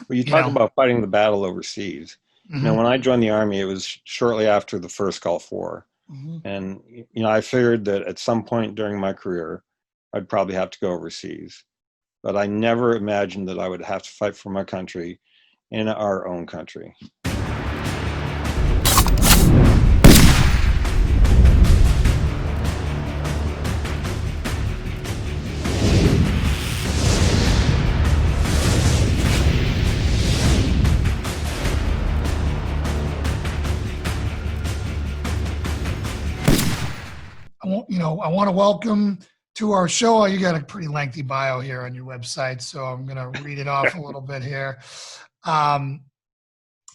Well, you you talk know. about fighting the battle overseas. Hmm. When I joined the Army, it was shortly after the first Gulf War. Hmm. And, I figured that at some point during my career, I'd probably have to go overseas. But I never imagined that I would have to fight for my country in our own country. I want to welcome to our show. You got a pretty lengthy bio here on your website, so I'm going to read it off a little bit here. Um,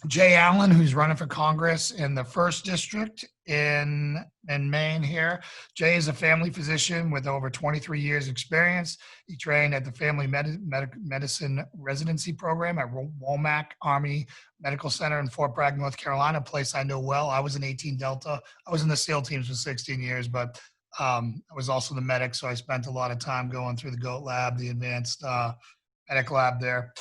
Jay Allen, who's running for Congress in the first district in Maine here. Jay is a family physician with over 23 years experience. He trained at the Family Medicine Residency Program at Womack Army Medical Center in Fort Bragg, North Carolina, a place I know well. I was in 18 Delta. I was in the SEAL teams for 16 years, but I was also the medic, so I spent a lot of time going through the GOAT lab, the advanced medic lab there.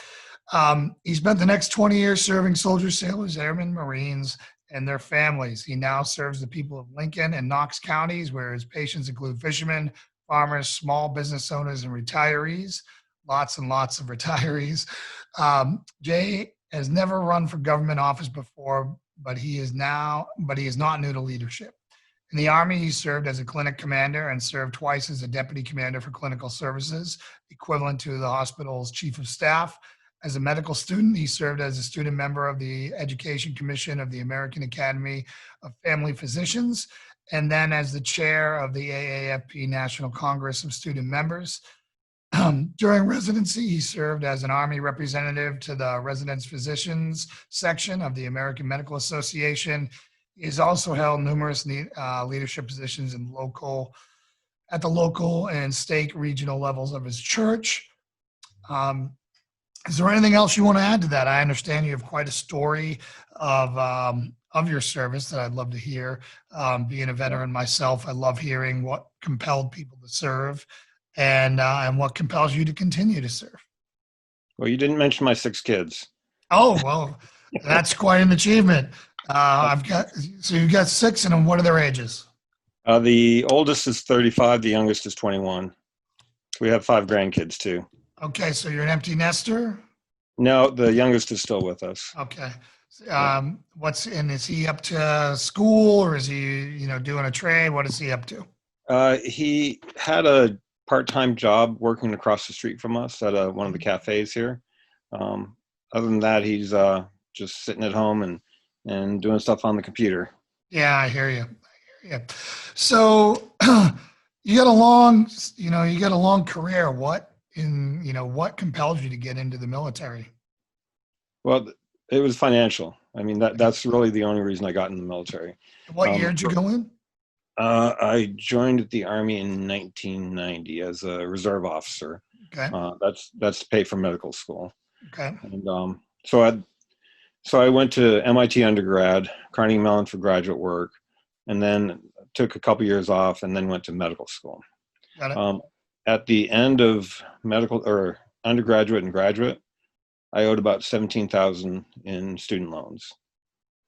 He spent the next 20 years serving soldiers, sailors, airmen, Marines, and their families. He now serves the people of Lincoln and Knox counties, where his patients include fishermen, farmers, small business owners, and retirees. Lots and lots of retirees. Jay has never run for government office before, but he is not new to leadership. In the Army, he served as a clinic commander and served twice as a deputy commander for clinical services, equivalent to the hospital's chief of staff. As a medical student, he served as a student member of the Education Commission of the American Academy of Family Physicians, and then as the chair of the AAFP National Congress of Student Members. During residency, he served as an Army representative to the Residence Physicians section of the American Medical Association. He has also held numerous leadership positions at the local and state regional levels of his church. Is there anything else you want to add to that? I understand you have quite a story of your service that I'd love to hear. Being a veteran myself, I love hearing what compelled people to serve and what compels you to continue to serve. Well, you didn't mention my 6 kids. Oh, well, that's quite an achievement. You've got 6 of them. What are their ages? The oldest is 35. The youngest is 21. We have 5 grandkids too. Okay, so you're an empty nester? No, the youngest is still with us. Okay. Is he up to school, or is he, doing a trade? What is he up to? He had a part-time job working across the street from us at one of the cafes here. Other than that, he's just sitting at home and doing stuff on the computer. Yeah, I hear you. So you got a long career. What compelled you to get into the military? Well, it was financial. I mean, that's really the only reason I got in the military. What year did you go in? I joined the Army in 1990 as a reserve officer. Okay. That's to pay for medical school. Okay. And so I went to MIT undergrad, Carnegie Mellon for graduate work, and then took a couple years off, and then went to medical school. Got it. At the end of medical or undergraduate and graduate, I owed about $17,000 in student loans.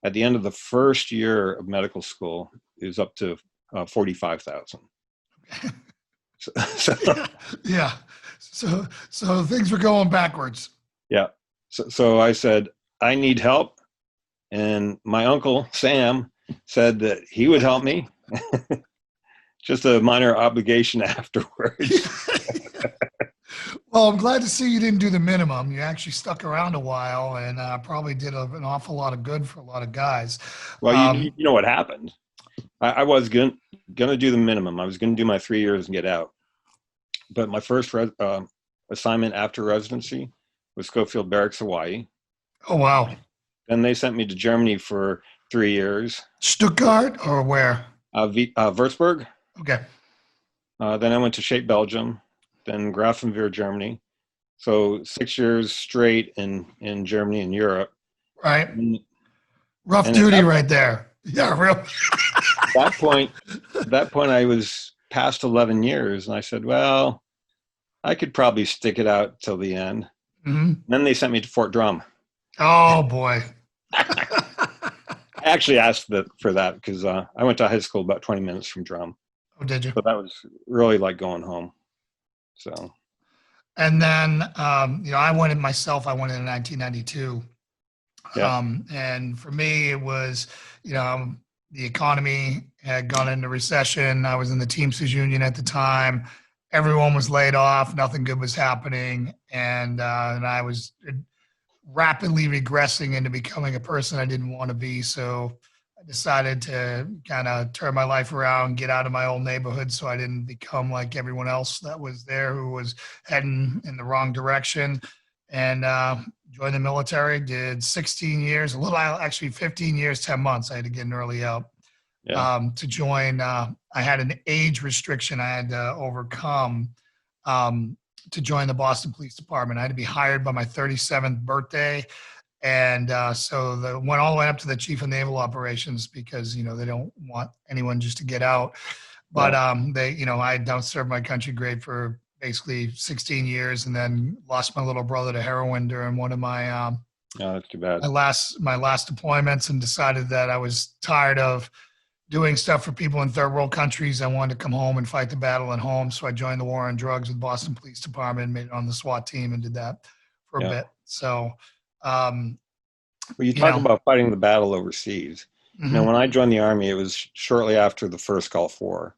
At the end of the first year of medical school, it was up to $45,000. Yeah. So things were going backwards. Yeah. So I said, I need help. And my uncle, Sam, said that he would help me. Just a minor obligation afterwards. Well, I'm glad to see you didn't do the minimum. You actually stuck around a while and probably did an awful lot of good for a lot of guys. Well, you know what happened. I was going to do the minimum. I was going to do my 3 years and get out. But my first assignment after residency was Schofield Barracks, Hawaii. Oh, wow. Then they sent me to Germany for 3 years. Stuttgart or where? Würzburg. Okay. Then I went to Shape, Belgium, then Grafenwehr, Germany. So 6 years straight in Germany and Europe. Right. Rough duty right there. Yeah, real. At that point, I was past 11 years, and I said, well, I could probably stick it out till the end. Then they sent me to Fort Drum. Oh boy. I actually asked for that because I went to high school about 20 minutes from Drum. Oh, did you? But that was really like going home. So. And then, I went in myself. I went in 1992. Yeah. And for me, it was, the economy had gone into recession. I was in the Teamsters Union at the time. Everyone was laid off. Nothing good was happening. And I was rapidly regressing into becoming a person I didn't want to be. So I decided to kind of turn my life around, get out of my old neighborhood so I didn't become like everyone else that was there who was heading in the wrong direction. And joined the military, did 16 years, actually 15 years, 10 months. I had to get an early out to join. I had an age restriction I had to overcome to join the Boston Police Department. I had to be hired by my 37th birthday. And so went all the way up to the chief of naval operations because, they don't want anyone just to get out. But I had done served my country great for basically 16 years and then lost my little brother to heroin during one of my that's too bad. my last deployments, and decided that I was tired of doing stuff for people in third world countries. I wanted to come home and fight the battle at home. So I joined the war on drugs with Boston Police Department, made it on the SWAT team, and did that for a bit. So, well, you talk about fighting the battle overseas. When I joined the Army, it was shortly after the first Gulf War.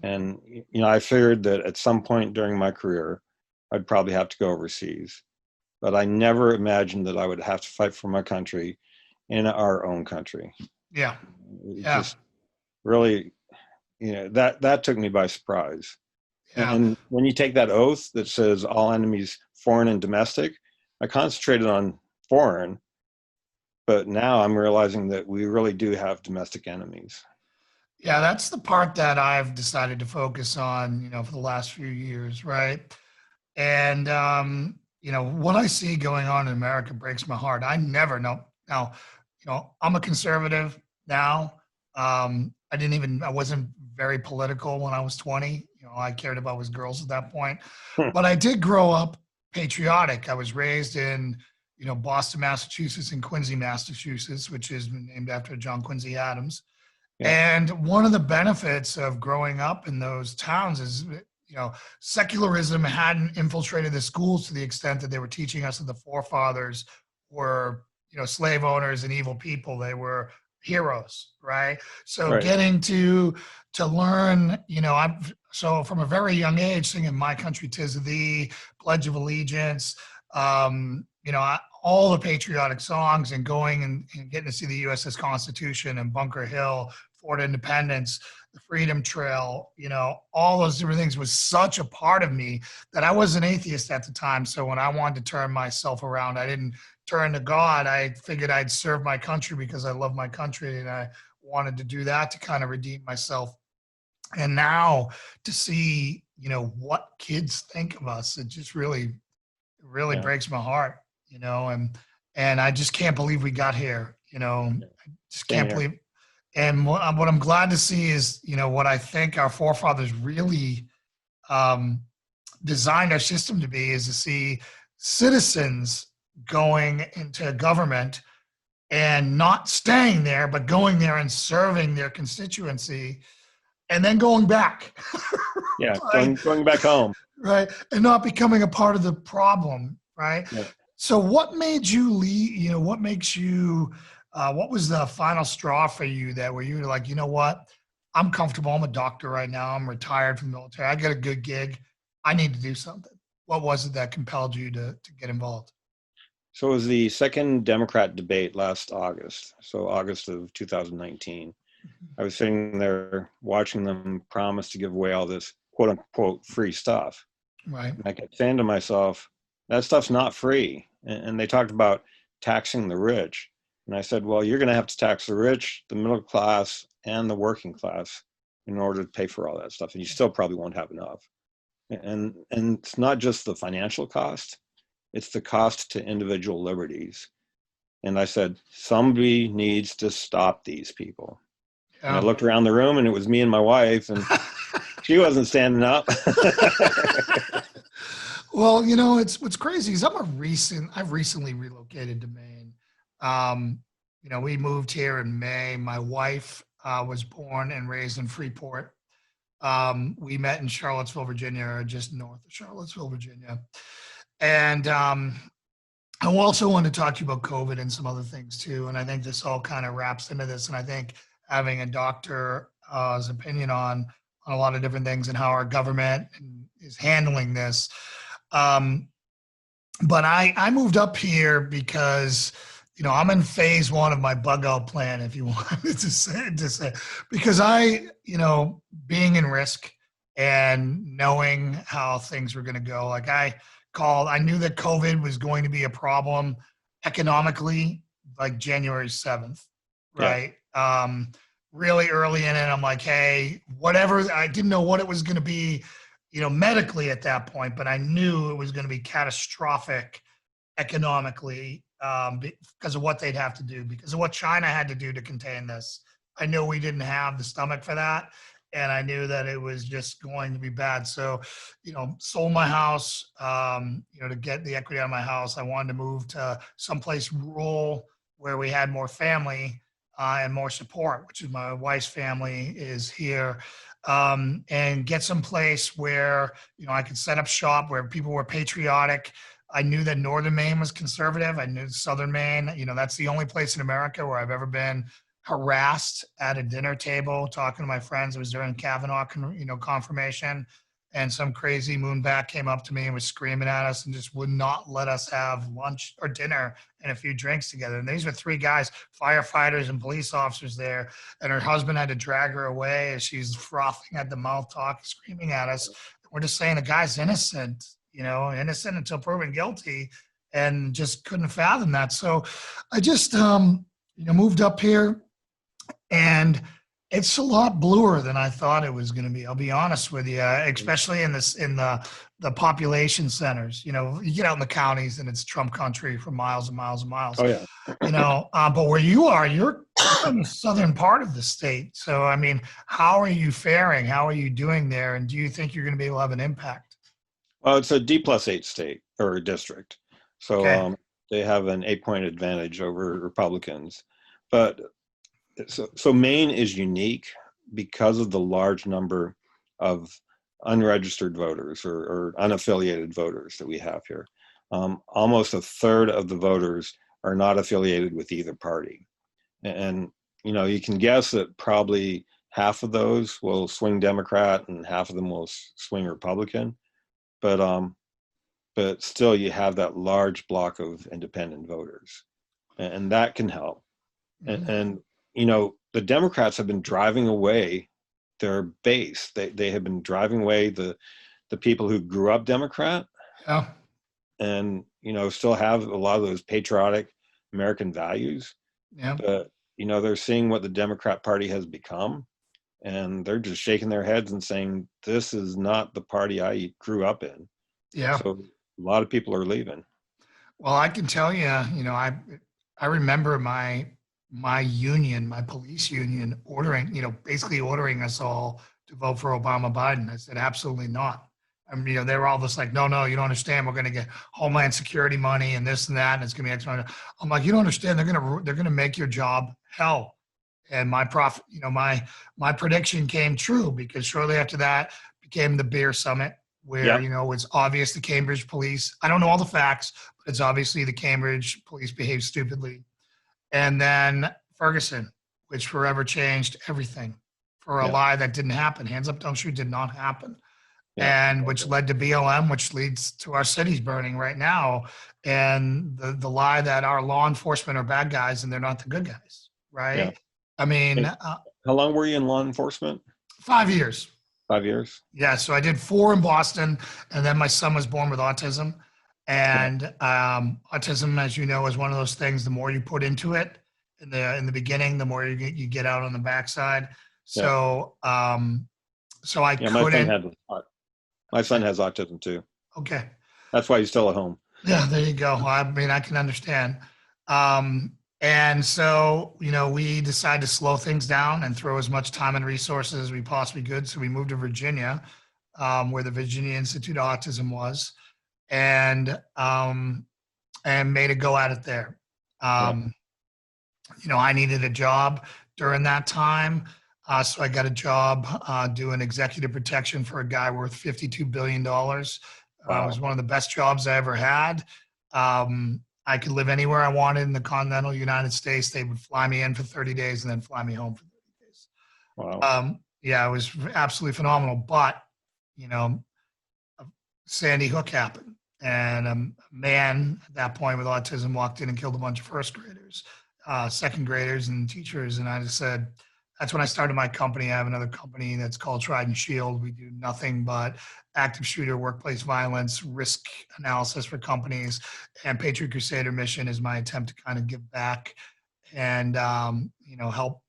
And, I figured that at some point during my career, I'd probably have to go overseas. But I never imagined that I would have to fight for my country in our own country. Yeah. Just really, that took me by surprise. Yeah. And when you take that oath that says all enemies, foreign and domestic, I concentrated on foreign, but now I'm realizing that we really do have domestic enemies. Yeah, that's the part that I've decided to focus on, for the last few years, right? And, what I see going on in America breaks my heart. I never know. Now, I'm a conservative now. I wasn't very political when I was 20. All I cared about was girls at that point. But I did grow up patriotic. I was raised in, Boston, Massachusetts, and Quincy, Massachusetts, which is named after John Quincy Adams. Yeah. And one of the benefits of growing up in those towns is, secularism hadn't infiltrated the schools to the extent that they were teaching us that the forefathers were, slave owners and evil people. They were heroes, right? So getting to learn, so from a very young age, singing "My Country 'Tis of Thee," Pledge of Allegiance, all the patriotic songs, and going and getting to see the USS Constitution and Bunker Hill, Fort Independence, the Freedom Trail, all those different things was such a part of me that I was an atheist at the time. So when I wanted to turn myself around, I didn't turn to God. I figured I'd serve my country because I love my country, and I wanted to do that to kind of redeem myself. And now to see, what kids think of us, it just really breaks my heart, and I just can't believe we got here, I just can't believe. And what I'm glad to see is, what I think our forefathers really designed our system to be, is to see citizens going into government and not staying there, but going there and serving their constituency, and then going back. Yeah, going back home. Right, and not becoming a part of the problem, right? Yeah. So what made you leave, what makes you, what was the final straw for you that where you were like, what, I'm comfortable, I'm a doctor right now, I'm retired from the military, I got a good gig, I need to do something. What was it that compelled you to get involved? So it was the second Democrat debate last August, so August of 2019. Mm-hmm. I was sitting there watching them promise to give away all this quote unquote free stuff. Right. And I kept saying to myself, that stuff's not free. And they talked about taxing the rich. And I said, well, you're going to have to tax the rich, the middle class, and the working class in order to pay for all that stuff. And you still probably won't have enough. And it's not just the financial cost, it's the cost to individual liberties. And I said, somebody needs to stop these people. Yeah. And I looked around the room, and it was me and my wife, and she wasn't standing up. Well, it's what's crazy is I've recently relocated to Maine. Um, we moved here in May. My wife was born and raised in Freeport. We met in Charlottesville, Virginia, or just north of Charlottesville, Virginia. And I also want to talk to you about COVID and some other things too. And I think this all kind of wraps into this. And I think having a doctor's opinion on a lot of different things and how our government is handling this. But I moved up here because, I'm in phase one of my bug out plan, if you wanted to say, because being in risk and knowing how things were going to go, like I knew that COVID was going to be a problem economically, like January 7th, right? Yeah. Really early in it, I'm like, hey, whatever, I didn't know what it was going to be, medically at that point, but I knew it was going to be catastrophic economically because of what they'd have to do, because of what China had to do to contain this. I knew we didn't have the stomach for that. And I knew that it was just going to be bad. So, sold my house, to get the equity out of my house. I wanted to move to someplace rural where we had more family and more support, which is my wife's family is here, and get someplace where, I could set up shop, where people were patriotic. I knew that Northern Maine was conservative. I knew Southern Maine, that's the only place in America where I've ever been harassed at a dinner table talking to my friends. It was during Kavanaugh, confirmation, and some crazy moonbat came up to me and was screaming at us and just would not let us have lunch or dinner and a few drinks together. And these were three guys, firefighters and police officers there, and her husband had to drag her away as she's frothing at the mouth, talking, screaming at us. We're just saying the guy's innocent, innocent until proven guilty, and just couldn't fathom that. So I just, moved up here. And it's a lot bluer than I thought it was going to be. I'll be honest with you, especially in the population centers. You get out in the counties and it's Trump country for miles and miles and miles. Oh yeah. But where you are, you're in the southern part of the state. So I mean, how are you faring? How are you doing there? And do you think you're going to be able to have an impact? Well, it's a D+8 state or district, so Okay. They have an 8-point advantage over Republicans, but. So Maine is unique because of the large number of unregistered voters or unaffiliated voters that we have here. Almost a third of the voters are not affiliated with either party. And, you can guess that probably half of those will swing Democrat and half of them will swing Republican. But still you have that large block of independent voters, and that can help. Mm-hmm. And the Democrats have been driving away their base. They have been driving away the people who grew up Democrat, Yeah. and still have a lot of those patriotic American values. Yeah. But they're seeing what the Democrat Party has become, and they're just shaking their heads and saying, "This is not the party I grew up in." Yeah. So a lot of people are leaving. Well, I can tell you, I remember my union, my police union, basically ordering us all to vote for Obama Biden. I said, absolutely not. I mean, they were all just like, no, you don't understand. We're going to get Homeland Security money and this and that, and it's going to be X amount. I'm like, you don't understand. They're going to make your job hell. And my prediction came true, because shortly after that became the beer summit, where, it's obvious the Cambridge police, I don't know all the facts, but it's obviously the Cambridge police behaved stupidly. And then Ferguson, which forever changed everything for a lie that didn't happen. Hands up, don't shoot did not happen. Yeah. And which led to BLM, which leads to our cities burning right now. And the lie that our law enforcement are bad guys and they're not the good guys, right? Yeah. I mean. How long were you in law enforcement? 5 years. 5 years? Yeah, so I did 4 in Boston, and then my son was born with autism. And autism, as you know, is one of those things. The more you put into it in the beginning, the more you get out on the backside. So, so I couldn't. My son has autism too. Okay, that's why he's still at home. Yeah, there you go. I mean, I can understand. And so, we decided to slow things down and throw as much time and resources as we possibly could. So we moved to Virginia, where the Virginia Institute of Autism was. and made a go at it there. Yeah. I needed a job during that time. So I got a job doing executive protection for a guy worth $52 billion. It was one of the best jobs I ever had. I could live anywhere I wanted in the continental United States. They would fly me in for 30 days and then fly me home for 30 days. Wow. Yeah, it was absolutely phenomenal. But, Sandy Hook happened. And a man at that point with autism walked in and killed a bunch of first graders, second graders, and teachers. And I just said, that's when I started my company. I have another company that's called Trident Shield. We do nothing but active shooter, workplace violence, risk analysis for companies. And Patriot Crusader Mission is my attempt to kind of give back and, help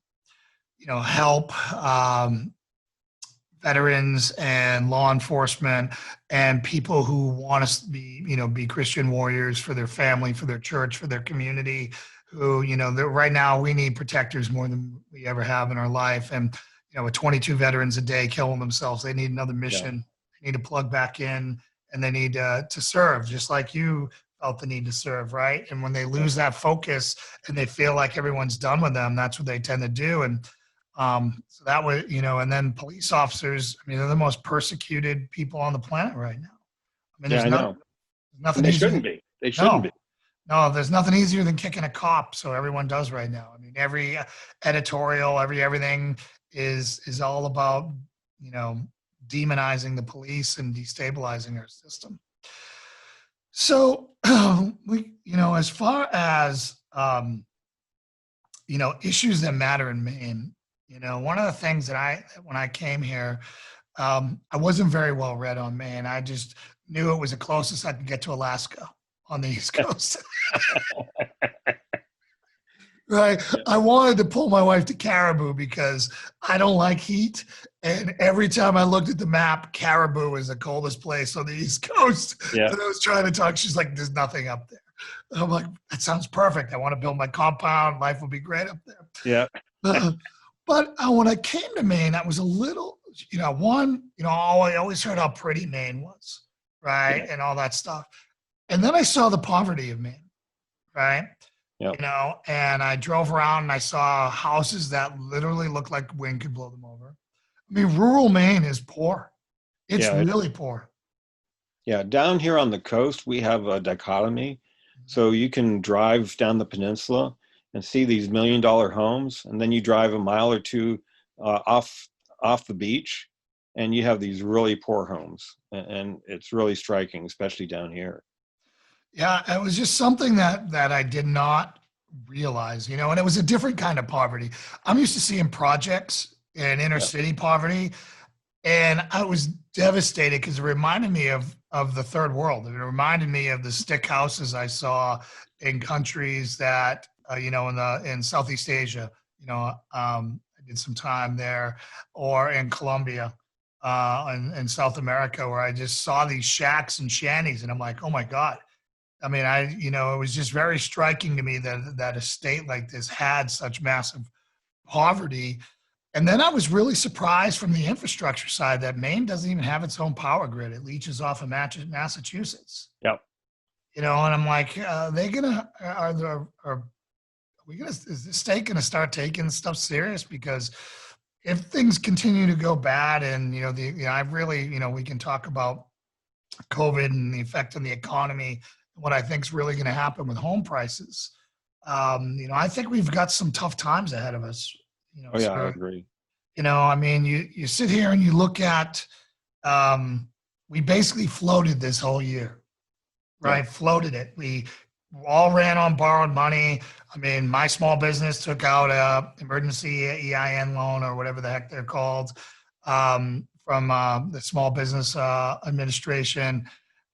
veterans and law enforcement and people who want to be Christian warriors for their family, for their church, for their community, who, right now we need protectors more than we ever have in our life. And, with 22 veterans a day killing themselves, they need another mission. Yeah. They need to plug back in, and they need to serve, just like you felt the need to serve, right? And when they lose that focus and they feel like everyone's done with them, that's what they tend to do. And so that was, and then police officers, they're the most persecuted people on the planet right now. I know. Nothing they shouldn't be. They shouldn't be. No, there's nothing easier than kicking a cop. So everyone does right now. Every editorial, everything is all about, demonizing the police and destabilizing our system. So as far as, issues that matter in Maine, one of the things that when I came here, I wasn't very well read on Maine. I just knew it was the closest I could get to Alaska on the East Coast. Right. I wanted to pull my wife to Caribou because I don't like heat. And every time I looked at the map, Caribou is the coldest place on the East Coast. Yeah. And I was trying to talk. She's like, there's nothing up there. And I'm like, that sounds perfect. I want to build my compound. Life will be great up there. Yeah. But when I came to Maine, I was a little, I always heard how pretty Maine was, right? Yeah. And all that stuff. And then I saw the poverty of Maine, right? Yep. And I drove around and I saw houses that literally looked like wind could blow them over. Rural Maine is poor. It's really poor. Yeah, down here on the coast, we have a dichotomy. So you can drive down the peninsula and see these $1 million homes, and then you drive a mile or two off the beach, and you have these really poor homes, and it's really striking, especially down here. Yeah, it was just something that I did not realize, and it was a different kind of poverty. I'm used to seeing projects and inner city poverty, and I was devastated because it reminded me of the third world. It reminded me of the stick houses I saw in countries that, in Southeast Asia. I did some time there, or in Colombia, in South America, where I just saw these shacks and shanties, and I'm like, oh my God. It was just very striking to me that a state like this had such massive poverty. And then I was really surprised from the infrastructure side that Maine doesn't even have its own power grid. It leaches off of Massachusetts. Yep. And I'm like, is this state going to start taking stuff serious? Because if things continue to go bad and, we can talk about COVID and the effect on the economy, what I think is really going to happen with home prices. I think we've got some tough times ahead of us. I agree. You sit here and you look at, we basically floated this whole year, right? Yeah. Floated it. We all ran on borrowed money. My small business took out a emergency EIN loan or whatever the heck they're called, from the Small Business Administration.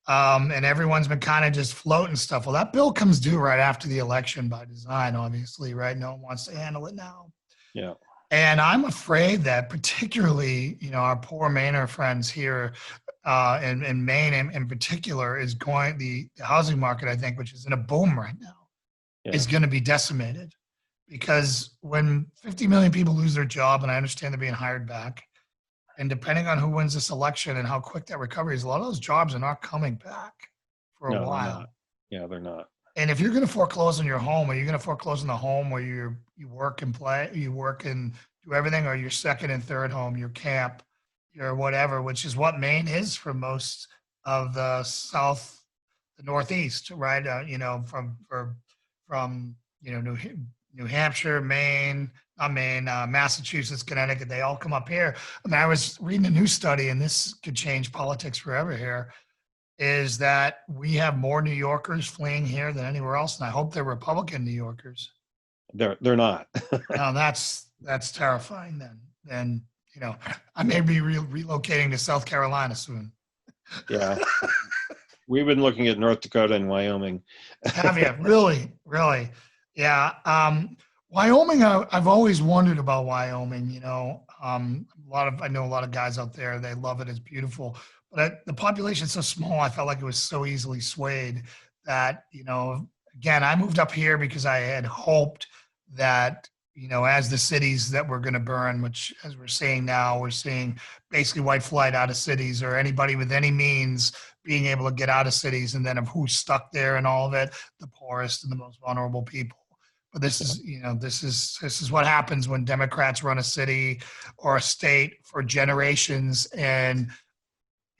And everyone's been kind of just floating stuff. Well, that bill comes due right after the election by design, obviously, right? No one wants to handle it now. Yeah. And I'm afraid that particularly, our poor Mainer friends here in Maine in particular is the housing market, I think, which is in a boom right now, is going to be decimated. Because when 50 million people lose their job, and I understand they're being hired back, and depending on who wins this election and how quick that recovery is, a lot of those jobs are not coming back. for a No, they're while. not. Yeah, they're not. And if you're going to foreclose on your home, are you going to foreclose on the home where you work and play, you work and do everything, or your second and third home, your camp, your whatever, which is what Maine is for most of the South, the Northeast, right? From New Hampshire, Maine, not Maine, Massachusetts, Connecticut, they all come up here. I mean, I was reading a news study, and this could change politics forever here, is that we have more New Yorkers fleeing here than anywhere else, and I hope they're Republican New Yorkers. They're not. Now that's terrifying. Then I may be relocating to South Carolina soon. Yeah. We've been looking at North Dakota and Wyoming. Have you really? Really? Yeah. Wyoming. I've always wondered about Wyoming. I know a lot of guys out there. They love it. It's beautiful. But the population's so small, I felt like it was so easily swayed that, again, I moved up here because I had hoped that, as the cities that were going to burn, which as we're seeing now, we're seeing basically white flight out of cities, or anybody with any means being able to get out of cities, and then of who's stuck there and all of it, the poorest and the most vulnerable people. But this is what happens when Democrats run a city or a state for generations. And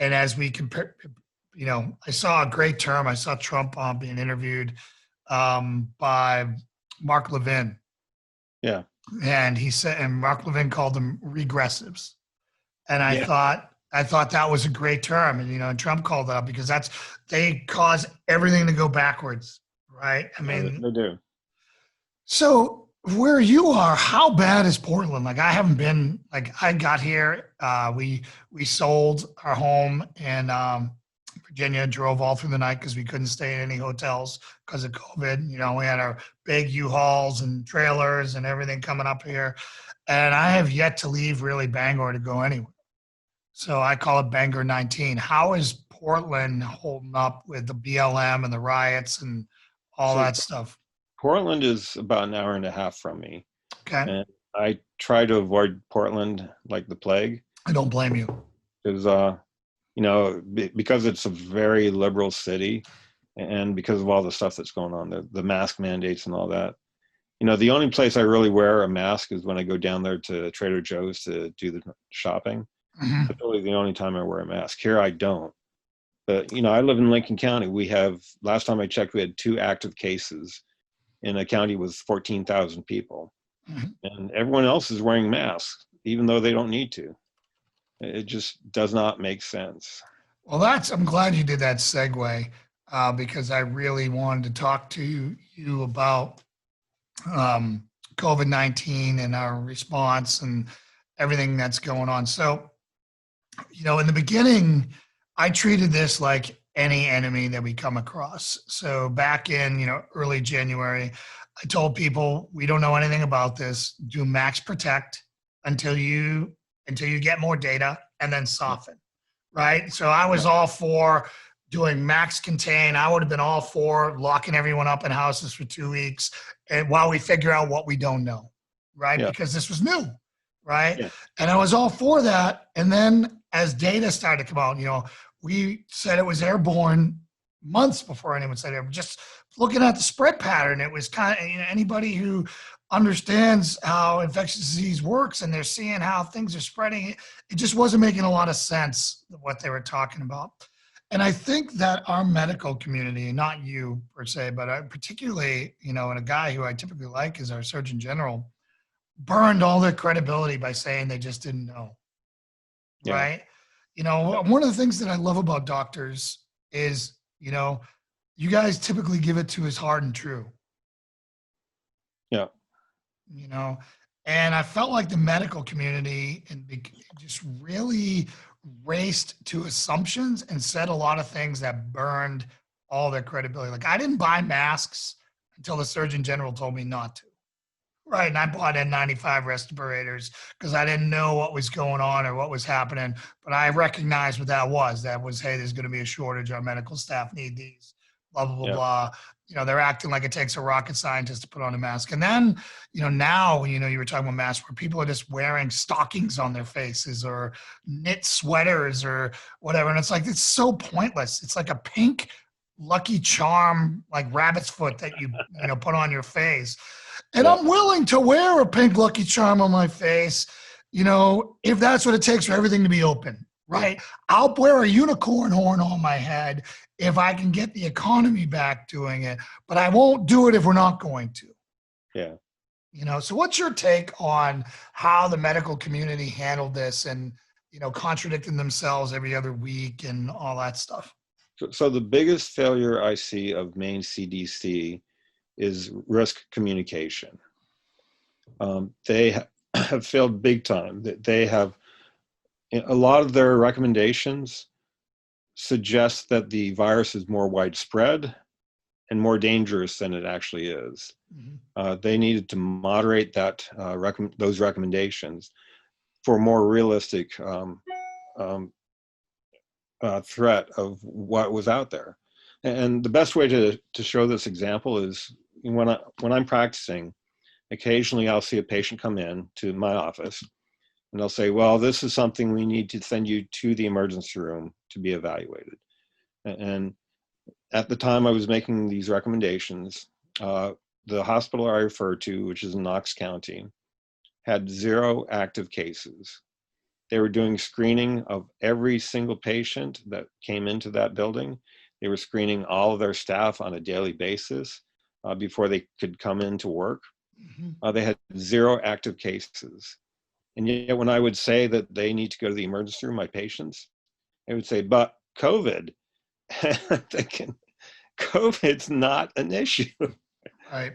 as we compare, I saw a great term. I saw Trump being interviewed by Mark Levin. Yeah. And Mark Levin called them regressives. And I thought that was a great term. And, Trump called it up because they cause everything to go backwards, right? I mean, they do. So where you are, how bad is Portland? Like, I haven't been, I got here, we sold our home in Virginia, drove all through the night because we couldn't stay in any hotels because of COVID. We had our big U-Hauls and trailers and everything coming up here. And I have yet to leave really Bangor to go anywhere. So I call it Bangor 19. How is Portland holding up with the BLM and the riots and all that stuff? Portland is about an hour and a half from me. Okay. And I try to avoid Portland like the plague. I don't blame you. Because, because it's a very liberal city, and because of all the stuff that's going on, the mask mandates and all that. The only place I really wear a mask is when I go down there to Trader Joe's to do the shopping. Mm-hmm. That's really the only time I wear a mask. Here I don't. But, I live in Lincoln County. Last time I checked, we had 2 active cases in a county with 14,000 people. Mm-hmm. And everyone else is wearing masks, even though they don't need to. It just does not make sense. Well, I'm glad you did that segue because I really wanted to talk to you about COVID-19 and our response and everything that's going on. So, in the beginning, I treated this like any enemy that we come across. So back in, early January, I told people, we don't know anything about this. Do max protect until you get more data, and then soften, right? So I was all for doing max contain. I would have been all for locking everyone up in houses for 2 weeks and while we figure out what we don't know, right? Yeah. Because this was new, right? Yeah. And I was all for that. And then as data started to come out, we said it was airborne months before anyone said it. Just looking at the spread pattern, it was kind of, anybody who understands how infectious disease works and they're seeing how things are spreading, it just wasn't making a lot of sense what they were talking about. And I think that our medical community, not you per se, but particularly, and a guy who I typically like is our Surgeon General, burned all their credibility by saying they just didn't know, right? One of the things that I love about doctors is, you guys typically give it to as hard and true. Yeah. And I felt like the medical community just really raced to assumptions and said a lot of things that burned all their credibility. Like, I didn't buy masks until the Surgeon General told me not to. Right. And I bought N95 respirators because I didn't know what was going on or what was happening. But I recognized what that was. That was, hey, there's going to be a shortage. Our medical staff need these, blah, blah, blah, blah. They're acting like it takes a rocket scientist to put on a mask. And then, now, you were talking about masks where people are just wearing stockings on their faces or knit sweaters or whatever. And it's like, it's so pointless. It's like a pink Lucky Charm, like rabbit's foot that you put on your face. And Yeah. I'm willing to wear a pink Lucky Charm on my face, if that's what it takes for everything to be open, right? I'll wear a unicorn horn on my head if I can get the economy back doing it, but I won't do it if we're not going to. Yeah. So what's your take on how the medical community handled this and, contradicting themselves every other week and all that stuff? So the biggest failure I see of Maine CDC is risk communication. They have failed big time. They have, a lot of their recommendations suggest that the virus is more widespread and more dangerous than it actually is. Mm-hmm. They needed to moderate those recommendations for a more realistic threat of what was out there. And the best way to show this example is when I'm practicing, occasionally I'll see a patient come in to my office and they'll say, well, this is something we need to send you to the emergency room to be evaluated. And at the time I was making these recommendations, the hospital I referred to, which is in Knox County, had 0 active cases. They were doing screening of every single patient that came into that building. They were screening all of their staff on a daily basis before they could come into work. Mm-hmm. They had 0 active cases. And yet when I would say that they need to go to the emergency room, my patients, they would say, but COVID. I'm thinking, COVID's not an issue. Right.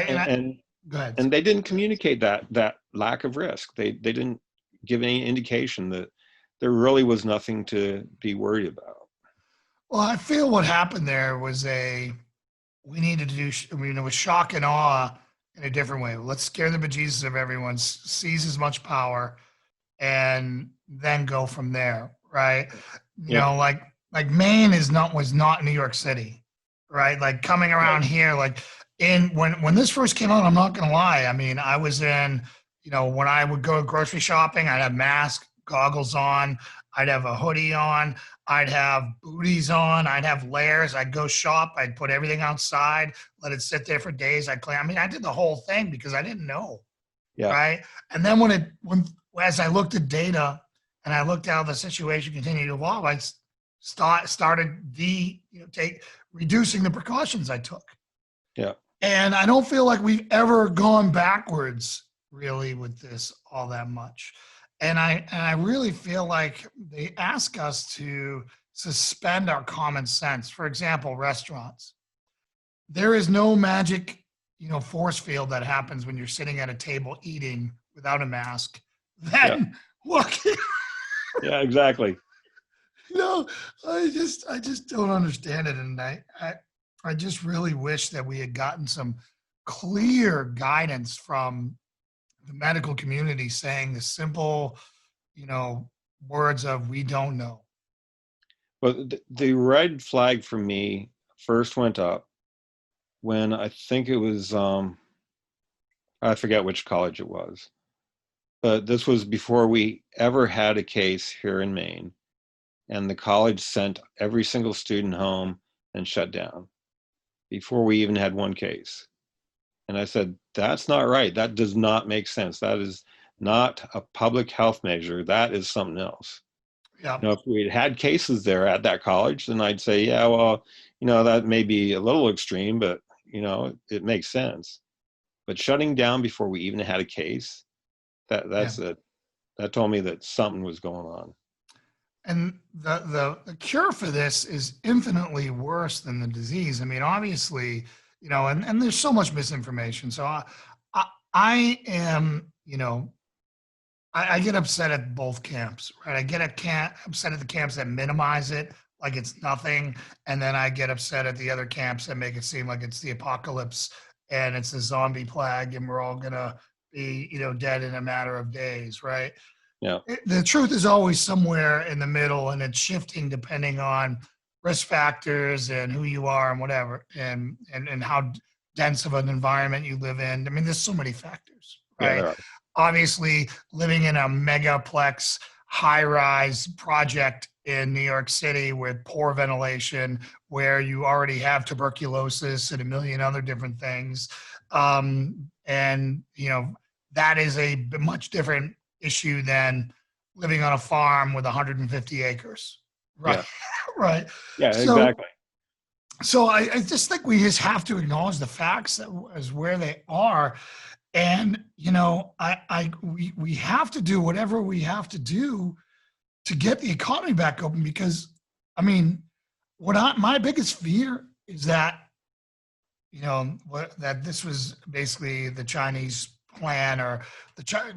And go ahead. And they didn't communicate that lack of risk. They didn't give any indication that there really was nothing to be worried about. Well, I feel what happened there was we needed to do, it was shock and awe in a different way. Let's scare the bejesus of everyone, seize as much power, and then go from there, right? Like Maine was not New York City, right? Like coming around here, like when this first came out, I'm not gonna lie. I mean, I was in, when I would go grocery shopping, I'd have mask, goggles on, I'd have a hoodie on, I'd have booties on, I'd have layers, I'd go shop, I'd put everything outside, let it sit there for days, I'd clean. I mean, I did the whole thing because I didn't know, right? And then as I looked at data and I looked at how the situation continued to evolve, I started reducing the precautions I took. Yeah. And I don't feel like we've ever gone backwards really with this all that much. And I really feel like they ask us to suspend our common sense. For example, restaurants. There is no magic, force field that happens when you're sitting at a table eating without a mask. Then walking. Yeah, exactly. I just don't understand it. And I just really wish that we had gotten some clear guidance from the medical community saying the simple, words of, we don't know. Well, the red flag for me first went up when I think it was, I forget which college it was, but this was before we ever had a case here in Maine. And the college sent every single student home and shut down before we even had one case. And I said, that's not right. That does not make sense. That is not a public health measure. That is something else. Yeah. If we had cases there at that college, then I'd say, yeah, well, that may be a little extreme, but, it makes sense. But shutting down before we even had a case, that told me that something was going on. And the cure for this is infinitely worse than the disease. I mean, obviously, and there's so much misinformation. So I am, I get upset at both camps, right? I get upset at the camps that minimize it like it's nothing. And then I get upset at the other camps that make it seem like it's the apocalypse and it's a zombie plague and we're all going to be, dead in a matter of days, right? Yeah. The truth is always somewhere in the middle, and it's shifting depending on risk factors and who you are and whatever, and how dense of an environment you live in. I mean, there's so many factors, right? Yeah, there are. Obviously, living in a megaplex, high-rise project in New York City with poor ventilation, where you already have tuberculosis and a million other different things. And, that is a much different issue than living on a farm with 150 acres. Right. Yeah. Right. Yeah, So, exactly. so I just think we just have to acknowledge the facts that as where they are. And, we have to do whatever we have to do to get the economy back open, because, I mean, my biggest fear is that, that this was basically the Chinese plan, or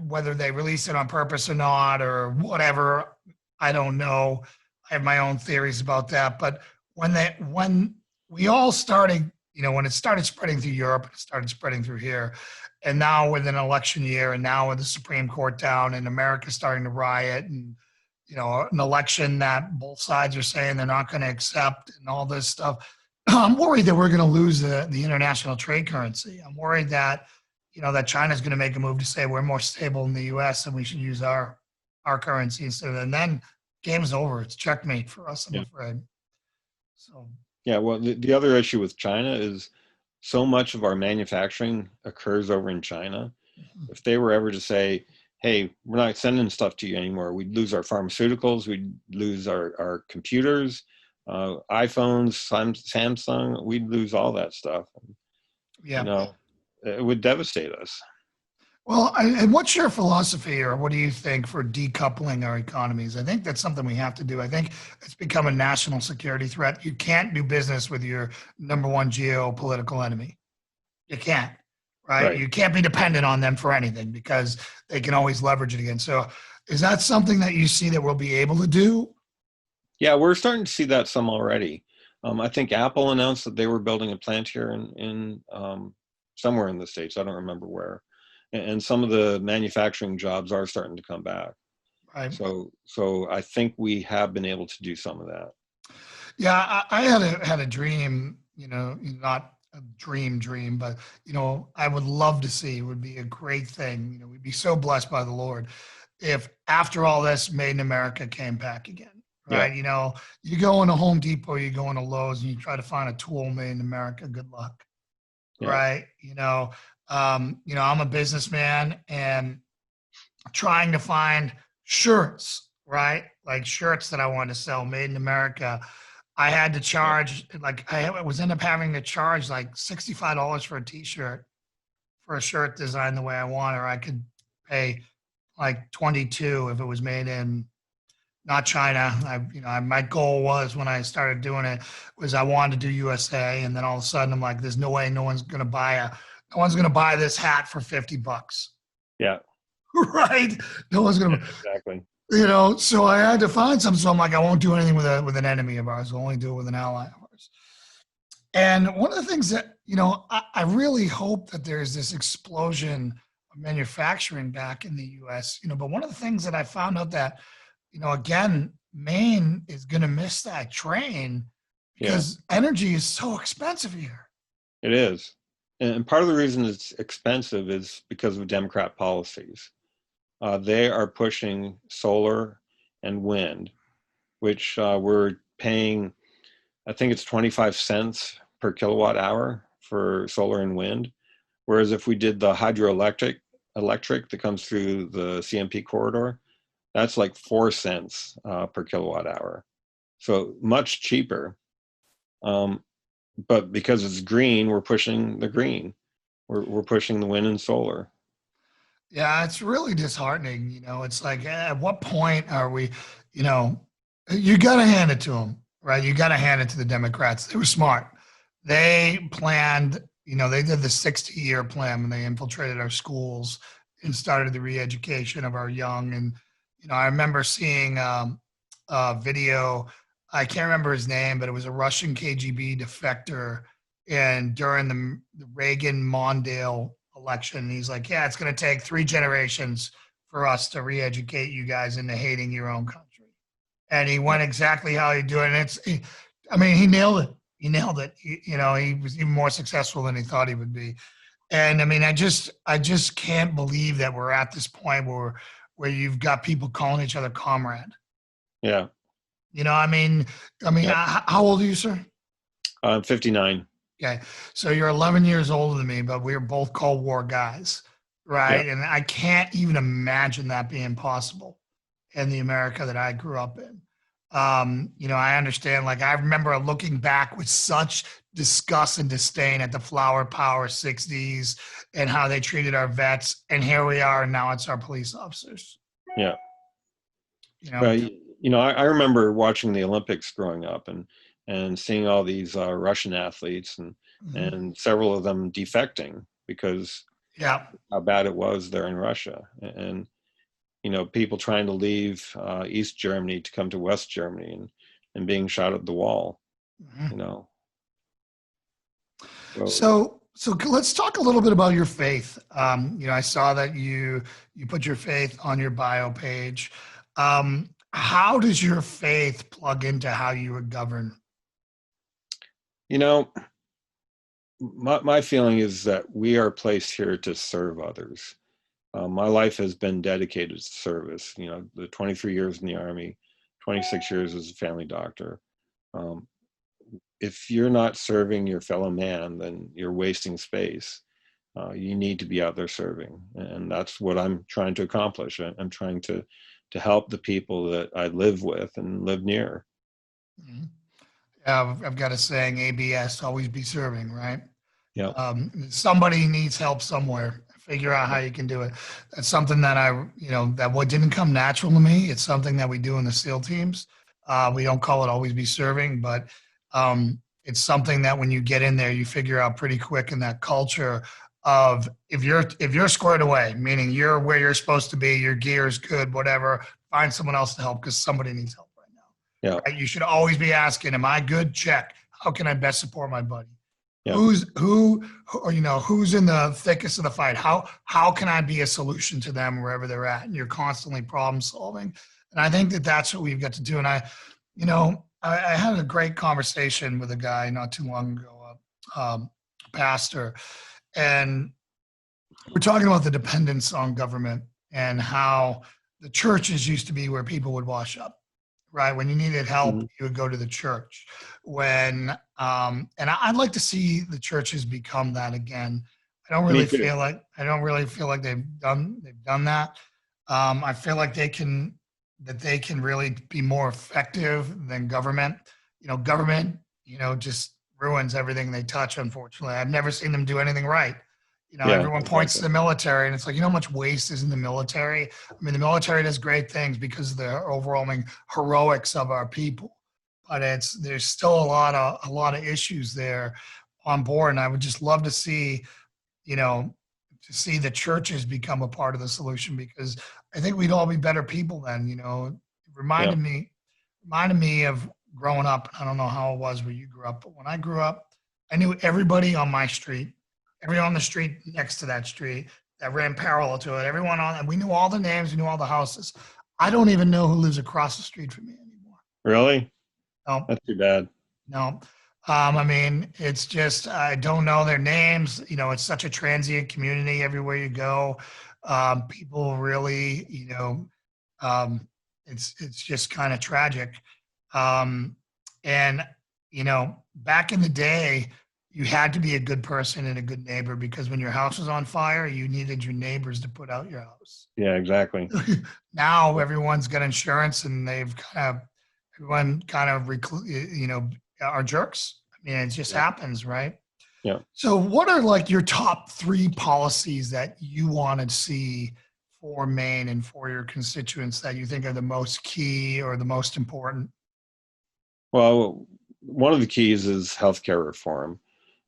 whether they released it on purpose or not, or whatever. I don't know. I have my own theories about that. But when we all started, when it started spreading through Europe, it started spreading through here. And now with an election year, and now with the Supreme Court down, and America starting to riot, and, an election that both sides are saying they're not going to accept, and all this stuff, I'm worried that we're going to lose the international trade currency. I'm worried that, that China's going to make a move to say we're more stable in the U.S. and we should use our currency instead of, and then game's over. It's checkmate for us, I'm afraid. So. Yeah, well, the other issue with China is so much of our manufacturing occurs over in China. Mm-hmm. If they were ever to say, hey, we're not sending stuff to you anymore, we'd lose our pharmaceuticals, we'd lose our computers, iPhones, Samsung, we'd lose all that stuff. Yeah. It would devastate us. Well, and what's your philosophy, or what do you think, for decoupling our economies? I think that's something we have to do. I think it's become a national security threat. You can't do business with your number one geopolitical enemy. You can't, right? You can't be dependent on them for anything, because they can always leverage it again. So is that something that you see that we'll be able to do? Yeah, we're starting to see that some already. I think Apple announced that they were building a plant here in somewhere in the States. I don't remember where. And some of the manufacturing jobs are starting to come back. Right. So I think we have been able to do some of that. Yeah, I had a dream, not a dream, but, I would love to see, it would be a great thing. We'd be so blessed by the Lord if after all this, Made in America came back again. Right. Yeah. You go into Home Depot, you go into Lowe's, and you try to find a tool made in America. Good luck. Yeah. Right. I'm a businessman, and trying to find shirts, right? Like shirts that I want to sell made in America. I had to charge, I was end up having to charge like $65 for a t-shirt, for a shirt designed the way I want, or I could pay like 22 if it was made in not China. My goal was, when I started doing it, was I wanted to do USA. And then all of a sudden I'm like, there's no way no one's going to buy this hat for $50. Yeah. Right. No one's going to. Exactly. So I had to find some. So I'm like, I won't do anything with an enemy of ours. I'll only do it with an ally of ours. And one of the things that, I really hope that there's this explosion of manufacturing back in the U.S., but one of the things that I found out that, again, Maine is going to miss that train, because energy is so expensive here. It is. And part of the reason it's expensive is because of Democrat policies. They are pushing solar and wind, which we're paying, I think it's 25 cents per kilowatt hour for solar and wind. Whereas if we did the hydroelectric that comes through the CMP corridor, that's like 4 cents per kilowatt hour. So much cheaper. But because it's green, we're pushing the green. We're pushing the wind and solar. Yeah, it's really disheartening. It's like, at what point are we, you got to hand it to them, right? You got to hand it to the Democrats. They were smart. They planned, they did the 60-year plan when they infiltrated our schools and started the re-education of our young. And, I remember seeing a video, I can't remember his name, but it was a Russian KGB defector, and during the Reagan-Mondale election, he's like, yeah, it's going to take 3 generations for us to re-educate you guys into hating your own country. And he went exactly how he do it. And he nailed it. He nailed it. He was even more successful than he thought he would be. And I just can't believe that we're at this point where you've got people calling each other comrade. Yeah. Yep. How old are you, sir? I'm 59. Okay. So you're 11 years older than me, but we're both Cold War guys, Yeah. right? And I can't even imagine that being possible in the America that I grew up in. I understand, like, I remember looking back with such disgust and disdain at the flower power 60s and how they treated our vets. And here we are, and now it's our police officers, Yeah. you know? Well, I remember watching the Olympics growing up and seeing all these Russian athletes Mhm. and several of them defecting because Yeah. how bad it was there in Russia. And people trying to leave East Germany to come to West Germany and being shot at the wall, Mhm. you know. So, So let's talk a little bit about your faith. I saw that you put your faith on your bio page. How does your faith plug into how you would govern? you know, my feeling is that we are placed here to serve others. My life has been dedicated to service. The 23 years in the Army, 26 years as a family doctor. Um, if you're not serving your fellow man, then you're wasting space. You need to be out there serving, and that's what I'm trying to accomplish. I'm trying to help the people that I live with and live near. Mhm. I've got a saying, ABS, always be serving, right? Yeah, Somebody needs help somewhere. Figure out how you can do it. That's something that that what didn't come natural to me. It's something that we do in the SEAL teams. We don't call it always be serving, but it's something that when you get in there, you figure out pretty quick in that culture of if you're squared away, meaning you're where you're supposed to be, your gear is good, whatever, find someone else to help because somebody needs help right now. yeah, Right? You should always be asking, am I good? Check. How can I best support my buddy? yeah, Who's in the thickest of the fight? How can I be a solution to them wherever they're at? And you're constantly problem solving. And I think that that's what we've got to do. And I had a great conversation with a guy not too long ago, pastor, and we're talking about the dependence on government and how the churches used to be where people would wash up, right? When you needed help, mhm. you would go to the church. I'd like to see the churches become that again. Me too. I don't really feel like they've done that. I feel like they can really be more effective than government. Government, just ruins everything they touch. Unfortunately, I've never seen them do anything right. Yeah, Everyone points to exactly. the military, and it's like, how much waste is in the military? I mean, the military does great things because of the overwhelming heroics of our people, but there's still a lot of issues there on board, and I would just love you know, to see the churches become a part of the solution because I think we'd all be better people then. It Yeah, reminded me of growing up. I don't know how it was where you grew up, but when I grew up, I knew everybody on my street, everyone on the street next to that street that ran parallel to it, everyone on, and we knew all the names, we knew all the houses. I don't even know who lives across the street from me anymore. really? No, That's too bad. no. It's just I don't know their names. It's such a transient community everywhere you go. People really, um, it's just kind of tragic. Um, and back in the day, you had to be a good person and a good neighbor because when your house was on fire, you needed your neighbors to put out your house. Yeah, exactly. Now everyone's got insurance and everyone kind of are jerks. I mean, it just Yeah, happens, right? yeah. So, what are like your top three policies that you want to see for Maine and for your constituents that you think are the most key or the most important? Well, one of the keys is healthcare reform.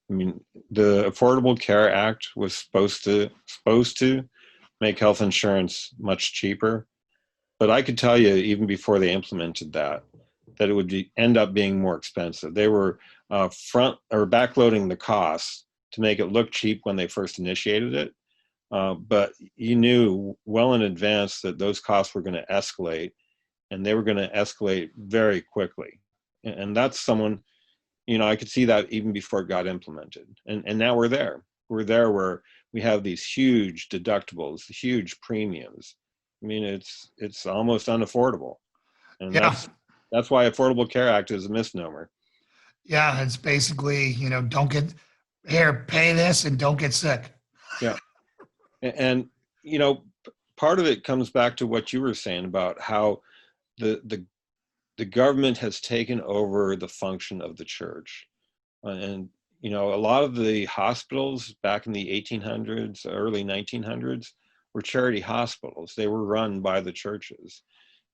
I mean, the Affordable Care Act was supposed to make health insurance much cheaper, but I could tell you even before they implemented that it would end up being more expensive. They were front or backloading the costs to make it look cheap when they first initiated it, but you knew well in advance that those costs were going to escalate, and they were going to escalate very quickly. And that's someone, I could see that even before it got implemented. And now we're there. We're there where we have these huge deductibles, huge premiums. I mean, it's almost unaffordable, and Yeah, That's why Affordable Care Act is a misnomer. Yeah, it's basically, don't get here, pay this and don't get sick. Yeah. And, part of it comes back to what you were saying about how the government has taken over the function of the church. And, a lot of the hospitals back in the 1800s, early 1900s were charity hospitals. They were run by the churches,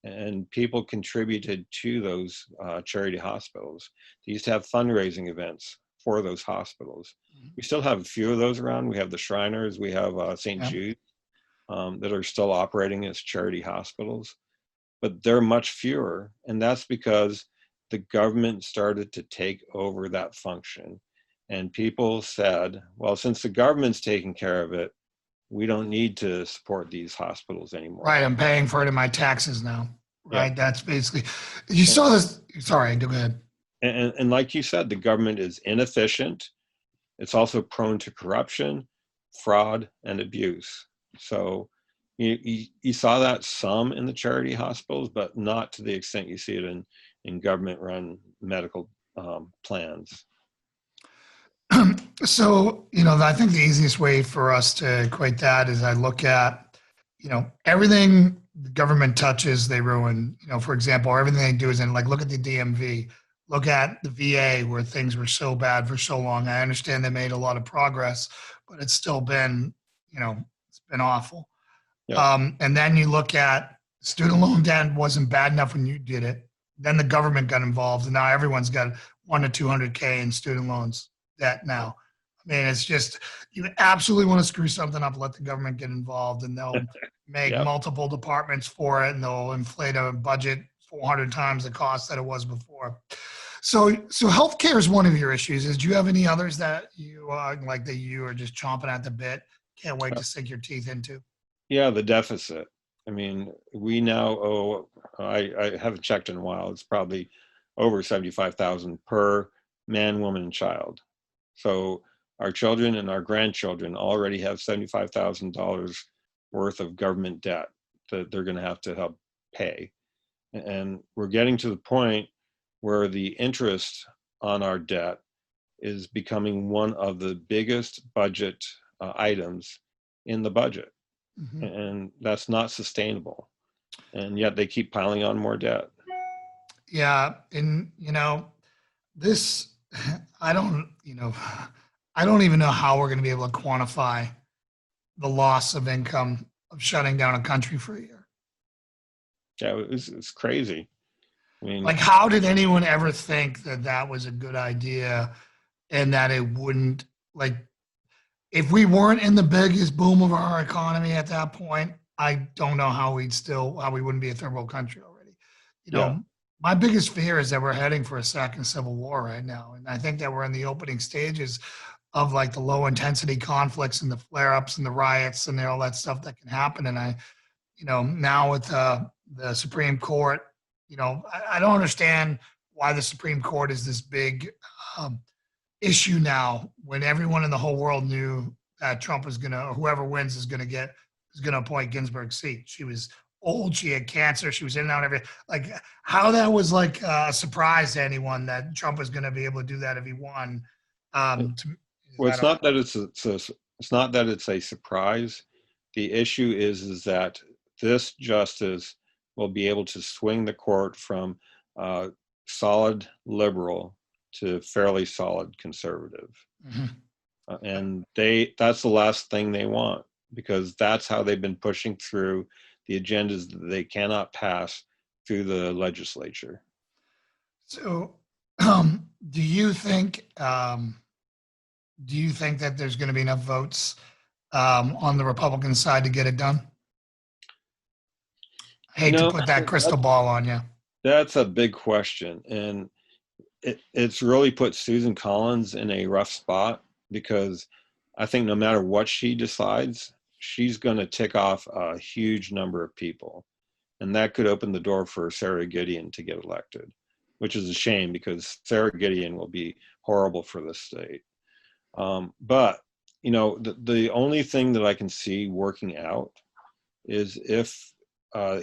and people contributed to those charity hospitals. They used to have fundraising events for those hospitals. We still have a few of those around. We have the Shriners, we have St. Jude that are still operating as charity hospitals, but they're much fewer. And that's because the government started to take over that function. And people said, well, since the government's taking care of it, we don't need to support these hospitals anymore. Right, I'm paying for it in my taxes now. Right, Yeah. that's basically, you saw this, sorry, go ahead. And like you said, the government is inefficient. It's also prone to corruption, fraud, and abuse. So you saw that some in the charity hospitals, but not to the extent you see it in government-run medical plans. So, I think the easiest way for us to equate that is I look at, everything the government touches, they ruin. For example, everything they do is look at the DMV, look at the VA where things were so bad for so long. I understand they made a lot of progress, but it's still been, it's been awful. Yeah. And then you look at student loan debt wasn't bad enough when you did it. Then the government got involved, and now everyone's got 100 to 200K in student loans debt now. I mean, it's just, you absolutely want to screw something up, let the government get involved, and they'll make multiple departments for it, and they'll inflate a budget 400 times the cost that it was before. So healthcare is one of your issues. Do you have any others that you that you are just chomping at the bit, can't wait to sink your teeth into? Yeah, the deficit. I mean, we now owe, I haven't checked in a while, it's probably over 75,000 per man, woman, and child. So our children and our grandchildren already have $75,000 worth of government debt that they're going to help pay. And we're getting to the point where the interest on our debt is becoming one of the biggest budget items in the budget. Mm-hmm. And that's not sustainable. And yet they keep piling on more debt. Yeah. And, this, I don't even know how we're going to be able to quantify the loss of income of shutting down a country for a year. Yeah, it's crazy. I mean, how did anyone ever think that was a good idea, and that it wouldn't, if we weren't in the biggest boom of our economy at that point, I don't know how we wouldn't be a third world country already. My biggest fear is that we're heading for a second civil war right now. And I think that we're in the opening stages of the low intensity conflicts and the flare ups and the riots and all that stuff that can happen. And I, now with the Supreme Court, I don't understand why the Supreme Court is this big issue now, when everyone in the whole world knew that Trump was whoever wins is going to appoint Ginsburg's seat. She was old, she had cancer, she was in and out every, how that was a surprise to anyone that Trump was going to be able to do that if he won. It's not that it's a surprise. The issue is that this justice will be able to swing the court from solid liberal to fairly solid conservative. Mm-hmm. And that's the last thing they want, because that's how they've been pushing through the agendas that they cannot pass through the legislature. So do you think that there's going to be enough votes on the Republican side to get it done? I hate to put that crystal ball on you. That's a big question. And it's really put Susan Collins in a rough spot, because I think no matter what she decides, she's going to tick off a huge number of people. And that could open the door for Sarah Gideon to get elected, which is a shame, because Sarah Gideon will be horrible for the state. But, the only thing that I can see working out is if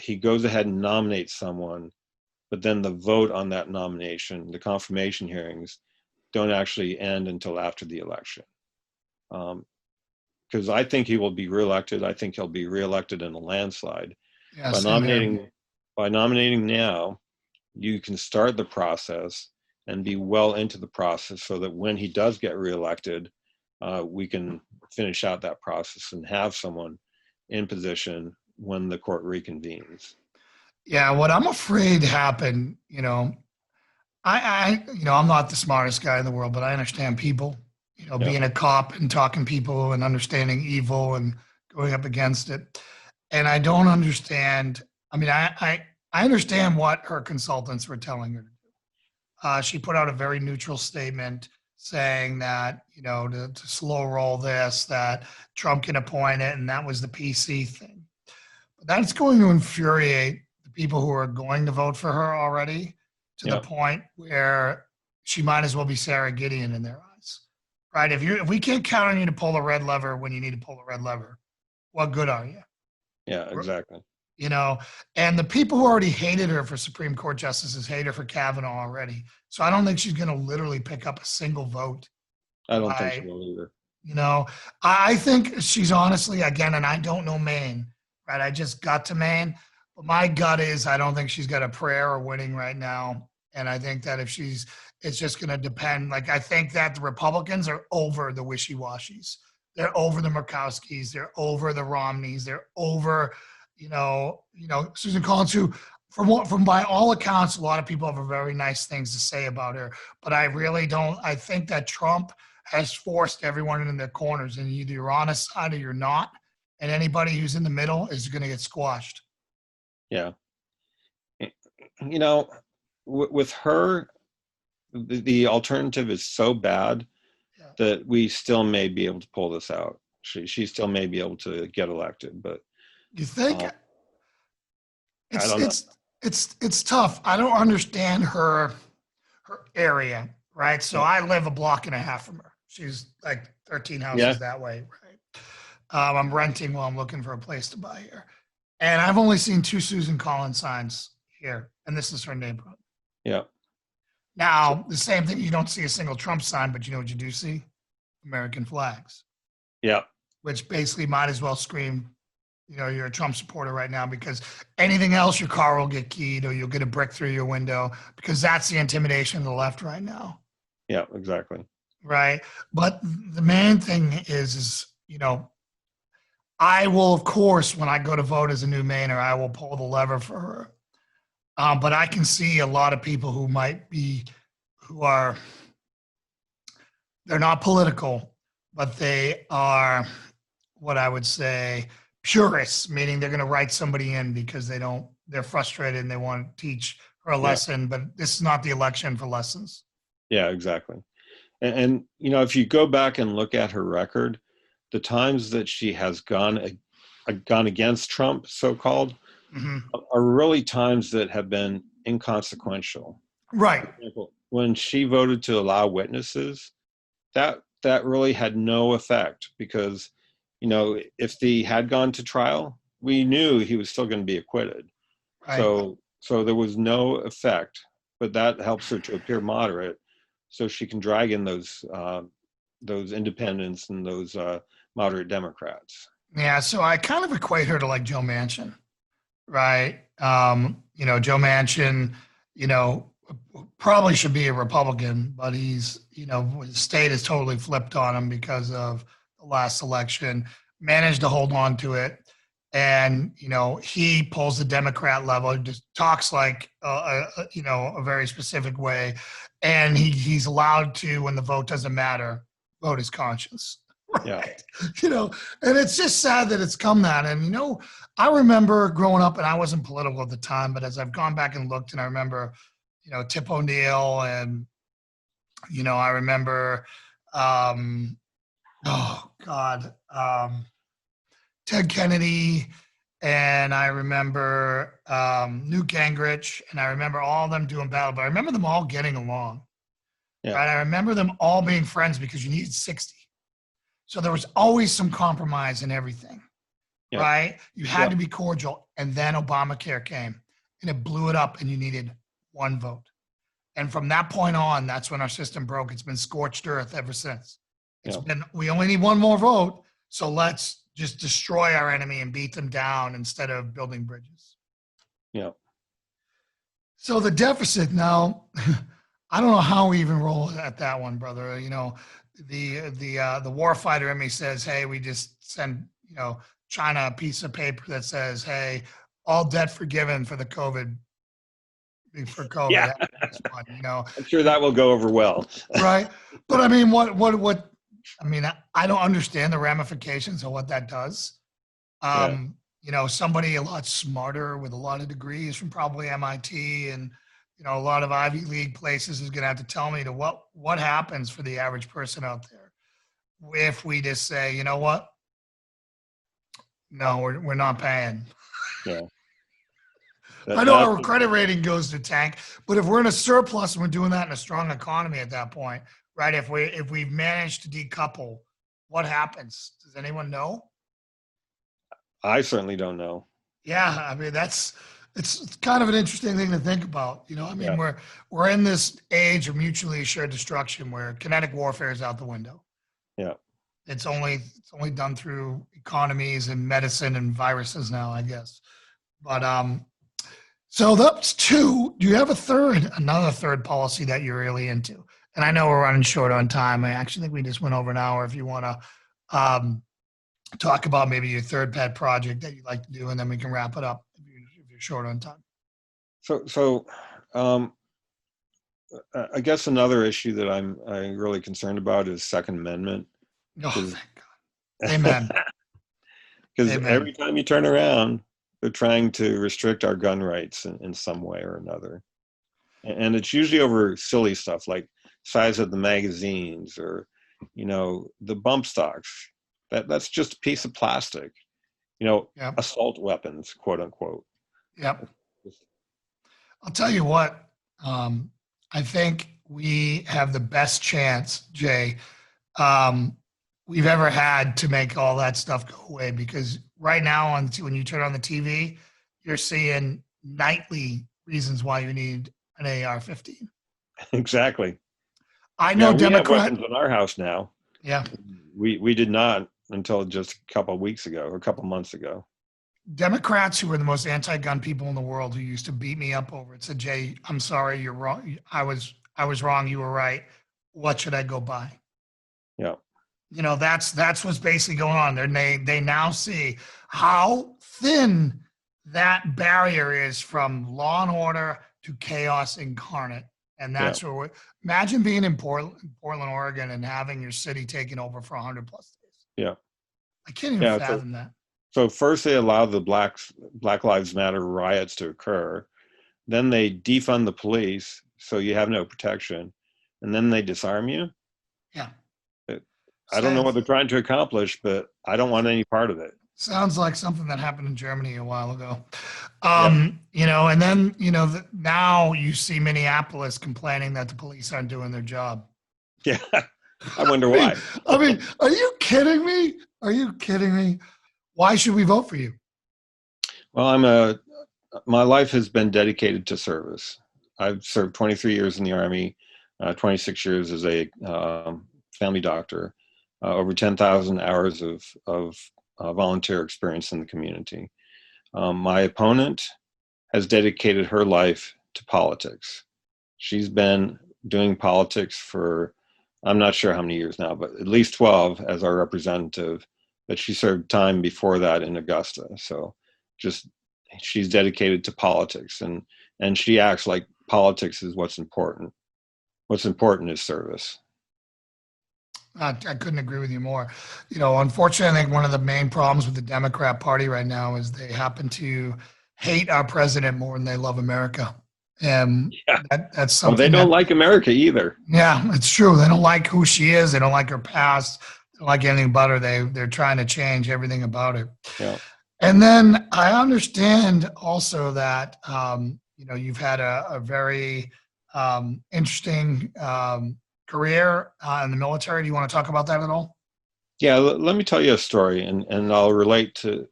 he goes ahead and nominates someone but then the vote on that nomination, the confirmation hearings, don't actually end until after the election. Because I think he will be reelected. I think he'll be reelected in a landslide. Yeah, By same here. nominating now, you can start the process and be well into the process so that when he does get reelected, we can finish out that process and have someone in position when the court reconvenes. Yeah, what I'm afraid happened, I'm not the smartest guy in the world, but I understand people, Yeah, being a cop and talking people and understanding evil and going up against it. And I don't understand. I mean, I understand what her consultants were telling her to do. She put out a very neutral statement saying that, to slow roll this, that Trump can appoint it, and that was the PC thing. But that's going to infuriate the people who are going to vote for her already, to the yeah, point where she might as well be Sarah Gideon in their eyes, right? If we can't count on you to pull the red lever when you need to pull the red lever, what good are you? yeah, exactly. And the people who already hated her for Supreme Court justices hate her for Kavanaugh already. So I don't think she's going to literally pick up a single vote. I don't think she by, will either. I think she's honestly, again, and I don't know Maine, right? I just got to Maine, but my gut is I don't think she's got a prayer of winning right now. And I think that it's just going to depend. Like, I think that the Republicans are over the wishy-washies. They're over the Murkowskis. They're over the Romneys. They're over, Susan Collins, who, from by all accounts, a lot of people have very nice things to say about her. But I really don't. I think that Trump has forced everyone in their corners, and either you're on a side or you're not. And anybody who's in the middle is going to get squashed. Yeah. With her, the alternative is so bad that we still may be able to pull this out. She still may be able to get elected, but you think I don't know. it's tough. I don't understand her area, right? So I live a block and a half from her. She's like 13 houses that way, right? I'm renting while I'm looking for a place to buy here. And I've only seen 2 Susan Collins signs here, and this is her neighborhood. Yeah. Now, the same thing, you don't see a single Trump sign, but you know what you do see? American flags. Yeah. Which basically might as well scream, you're a Trump supporter right now, because anything else, your car will get keyed or you'll get a brick through your window, because that's the intimidation of the left right now. Yeah, exactly. Right. But the main thing is, I will, of course, when I go to vote as a new Mainer, I will pull the lever for her. But I can see a lot of people they're not political, but they are what I would say purists, meaning they're going to write somebody in because they're frustrated and they want to teach her a lesson, but this is not the election for lessons. Yeah, exactly. And if you go back and look at her record, the times that she has gone against Trump, so-called, are really times that have been inconsequential. Right. For example, when she voted to allow witnesses, that really had no effect, because, if he had gone to trial, we knew he was still going to be acquitted. Right. So there was no effect, but that helps her to appear moderate, so she can drag in those independents and those moderate Democrats. Yeah, so I kind of equate her to like Joe Manchin, right? Joe Manchin, probably should be a Republican, but he's, the state has totally flipped on him because of the last election, managed to hold on to it. And, he pulls the Democrat level, just talks like, a very specific way. And he's allowed to, when the vote doesn't matter, vote his conscience. Right. Yeah. And it's just sad that it's come that. And, I remember growing up, and I wasn't political at the time, but as I've gone back and looked, and I remember, Tip O'Neill, and, I remember, Ted Kennedy, and I remember Newt Gingrich, and I remember all of them doing battle, but I remember them all getting along. Yeah. Right? I remember them all being friends because you needed 60. So there was always some compromise in everything, right? You had to be cordial, and then Obamacare came, and it blew it up, and you needed one vote. And from that point on, that's when our system broke. It's been scorched earth ever since. We only need one more vote. So let's just destroy our enemy and beat them down instead of building bridges. Yeah. So the deficit now, I don't know how we even roll at that one, brother. You know, the warfighter in me says, hey, we just send, you know, China a piece of paper that says, hey, all debt forgiven for the COVID. Yeah. You know, I'm sure that will go over well. Right. But I mean, I don't understand the ramifications of what that does. You know, somebody a lot smarter with a lot of degrees from probably MIT and, you know, a lot of Ivy League places is going to have to tell me what happens for the average person out there if we just say, you know what? No, we're not paying. Yeah. I know our credit rating goes to tank, but if we're in a surplus and we're doing that in a strong economy at that point, right? If we've managed to decouple, what happens? Does anyone know? I certainly don't know. Yeah, I mean it's kind of an interesting thing to think about. You know, I mean we're in this age of mutually assured destruction where kinetic warfare is out the window. Yeah. It's only done through economies and medicine and viruses now, I guess. But so that's two. Do you have another third policy that you're really into? And I know we're running short on time. I actually think we just went over an hour. If you want to talk about maybe your third pet project that you'd like to do, and then we can wrap it up if you're short on time. So I guess another issue that I'm really concerned about is Second Amendment. Oh, thank God. Amen. Because every time you turn around, they're trying to restrict our gun rights in some way or another. And it's usually over silly stuff like size of the magazines or, you know, the bump stocks. That's just a piece of plastic, you know, assault weapons, quote unquote. Yep. I'll tell you what, I think we have the best chance, Jay, we've ever had to make all that stuff go away, because right now when you turn on the TV, you're seeing nightly reasons why you need an AR-15. Exactly. I know we have weapons in our house now. Yeah. We did not until just a couple of weeks ago or a couple of months ago. Democrats, who were the most anti-gun people in the world, who used to beat me up over it, said, Jay, I'm sorry, you're wrong. I was wrong. You were right. What should I go buy? Yeah. You know, that's what's basically going on. They now see how thin that barrier is from law and order to chaos incarnate. And that's where imagine being in Portland, Oregon, and having your city taken over for 100 plus days. Yeah. I can't even fathom that. So first they allow the Black Lives Matter riots to occur. Then they defund the police, so you have no protection. And then they disarm you. Yeah. I don't know what they're trying to accomplish, but I don't want any part of it. Sounds like something that happened in Germany a while ago. You know, and then, you know, now you see Minneapolis complaining that the police aren't doing their job. Yeah. I wonder why. I mean, are you kidding me? Are you kidding me? Why should we vote for you? Well, my life has been dedicated to service. I've served 23 years in the Army, 26 years as a family doctor, over 10,000 hours of volunteer experience in the community. My opponent has dedicated her life to politics. She's been doing politics for, I'm not sure how many years now, but at least 12 as our representative, but she served time before that in Augusta. So she's dedicated to politics, and she acts like politics is what's important. What's important is service. I couldn't agree with you more. You know, unfortunately, I think one of the main problems with the Democrat Party right now is they happen to hate our president more than they love America. And that's something. Well, they don't like America either. Yeah, it's true. They don't like who she is. They don't like her past. They don't like anything about her. They're trying to change everything about her. Yeah. And then I understand also that, you know, you've had a very interesting career in the military. Do you want to talk about that at all? Yeah, let me tell you a story, and I'll relate to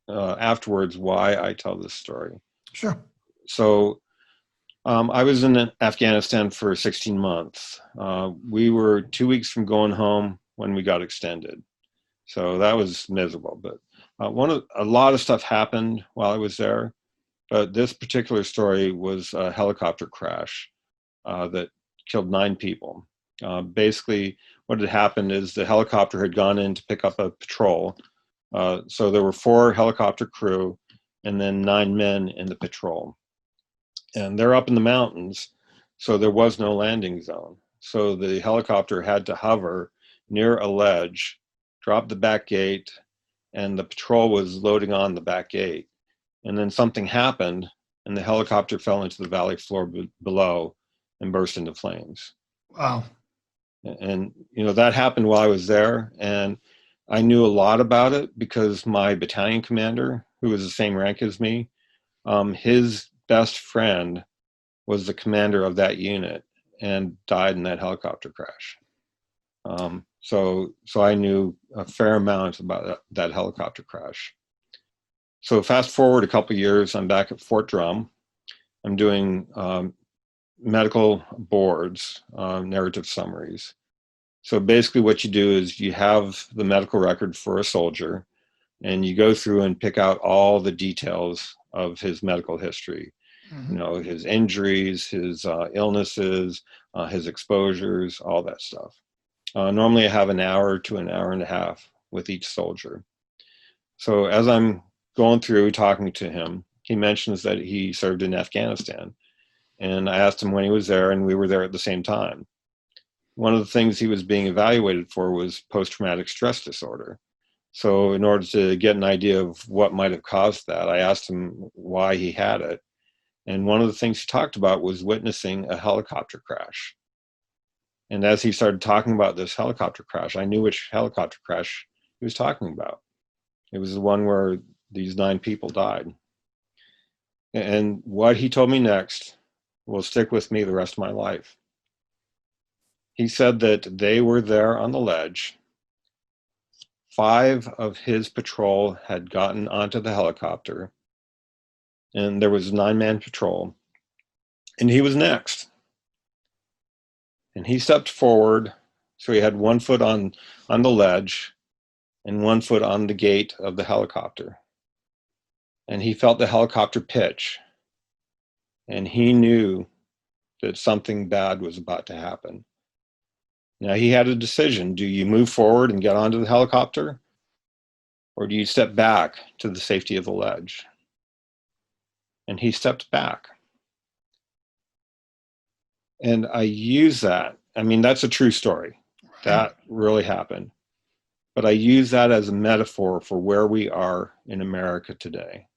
afterwards why I tell this story. Sure. So I was in Afghanistan for 16 months. We were 2 weeks from going home when we got extended. So that was miserable. But a lot of stuff happened while I was there. But this particular story was a helicopter crash that killed 9 people. Basically, what had happened is the helicopter had gone in to pick up a patrol. So there were 4 helicopter crew and then 9 men in the patrol. And they're up in the mountains, so there was no landing zone. So the helicopter had to hover near a ledge, drop the back gate, and the patrol was loading on the back gate. And then something happened, and the helicopter fell into the valley floor below and burst into flames. Wow. And, that happened while I was there. And I knew a lot about it because my battalion commander, who was the same rank as me, his best friend was the commander of that unit and died in that helicopter crash. So I knew a fair amount about that helicopter crash. So fast forward a couple of years, I'm back at Fort Drum. I'm doing medical boards, narrative summaries. So basically what you do is you have the medical record for a soldier and you go through and pick out all the details of his medical history. Mm-hmm. His injuries, his illnesses, his exposures, all that stuff. Normally I have an hour to an hour and a half with each soldier. So as I'm going through talking to him, he mentions that he served in Afghanistan. And I asked him when he was there, and we were there at the same time. One of the things he was being evaluated for was post-traumatic stress disorder. So in order to get an idea of what might have caused that, I asked him why he had it. And one of the things he talked about was witnessing a helicopter crash. And as he started talking about this helicopter crash, I knew which helicopter crash he was talking about. It was the one where these 9 people died. And what he told me next will stick with me the rest of my life. He said that they were there on the ledge. 5 of his patrol had gotten onto the helicopter, and there was a 9-man patrol, and he was next. And he stepped forward, so he had 1 foot on the ledge and 1 foot on the gate of the helicopter. And he felt the helicopter pitch, and he knew that something bad was about to happen. Now he had a decision. Do you move forward and get onto the helicopter? Or do you step back to the safety of the ledge? And he stepped back. And I use that. I mean, that's a true story. That really happened. But I use that as a metaphor for where we are in America today.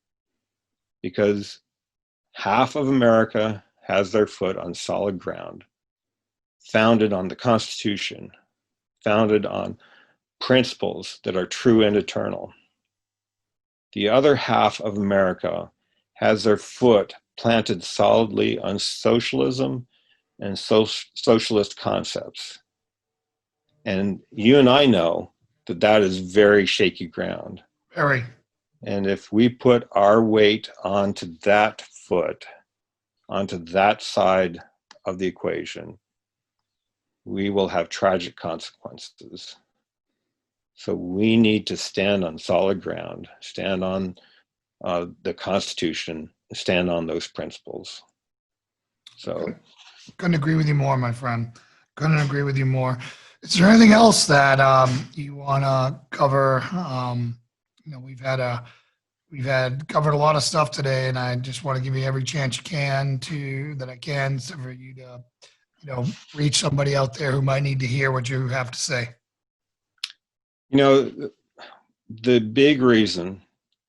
Because half of America has their foot on solid ground, founded on the Constitution, founded on principles that are true and eternal. The other half of America has their foot planted solidly on socialism and socialist concepts. And you and I know that that is very shaky ground. Very. And if we put our weight onto that foot, onto that side of the equation, we will have tragic consequences. So we need to stand on solid ground, stand on the Constitution, stand on those principles. So couldn't agree with you more, my friend. Couldn't agree with you more. Is there anything else that you want to cover? We've had covered a lot of stuff today, and I just want to give you every chance you can so for you to, reach somebody out there who might need to hear what you have to say. The big reason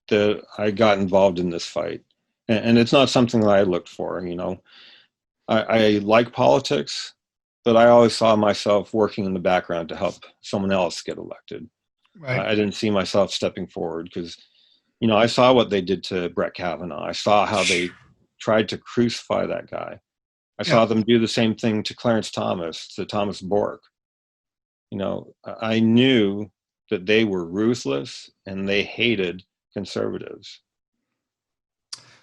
that I got involved in this fight, and it's not something that I looked for, I like politics, but I always saw myself working in the background to help someone else get elected. Right. I didn't see myself stepping forward because, I saw what they did to Brett Kavanaugh. I saw how they tried to crucify that guy. I saw them do the same thing to Clarence Thomas, to Thomas Bork. I knew that they were ruthless and they hated conservatives.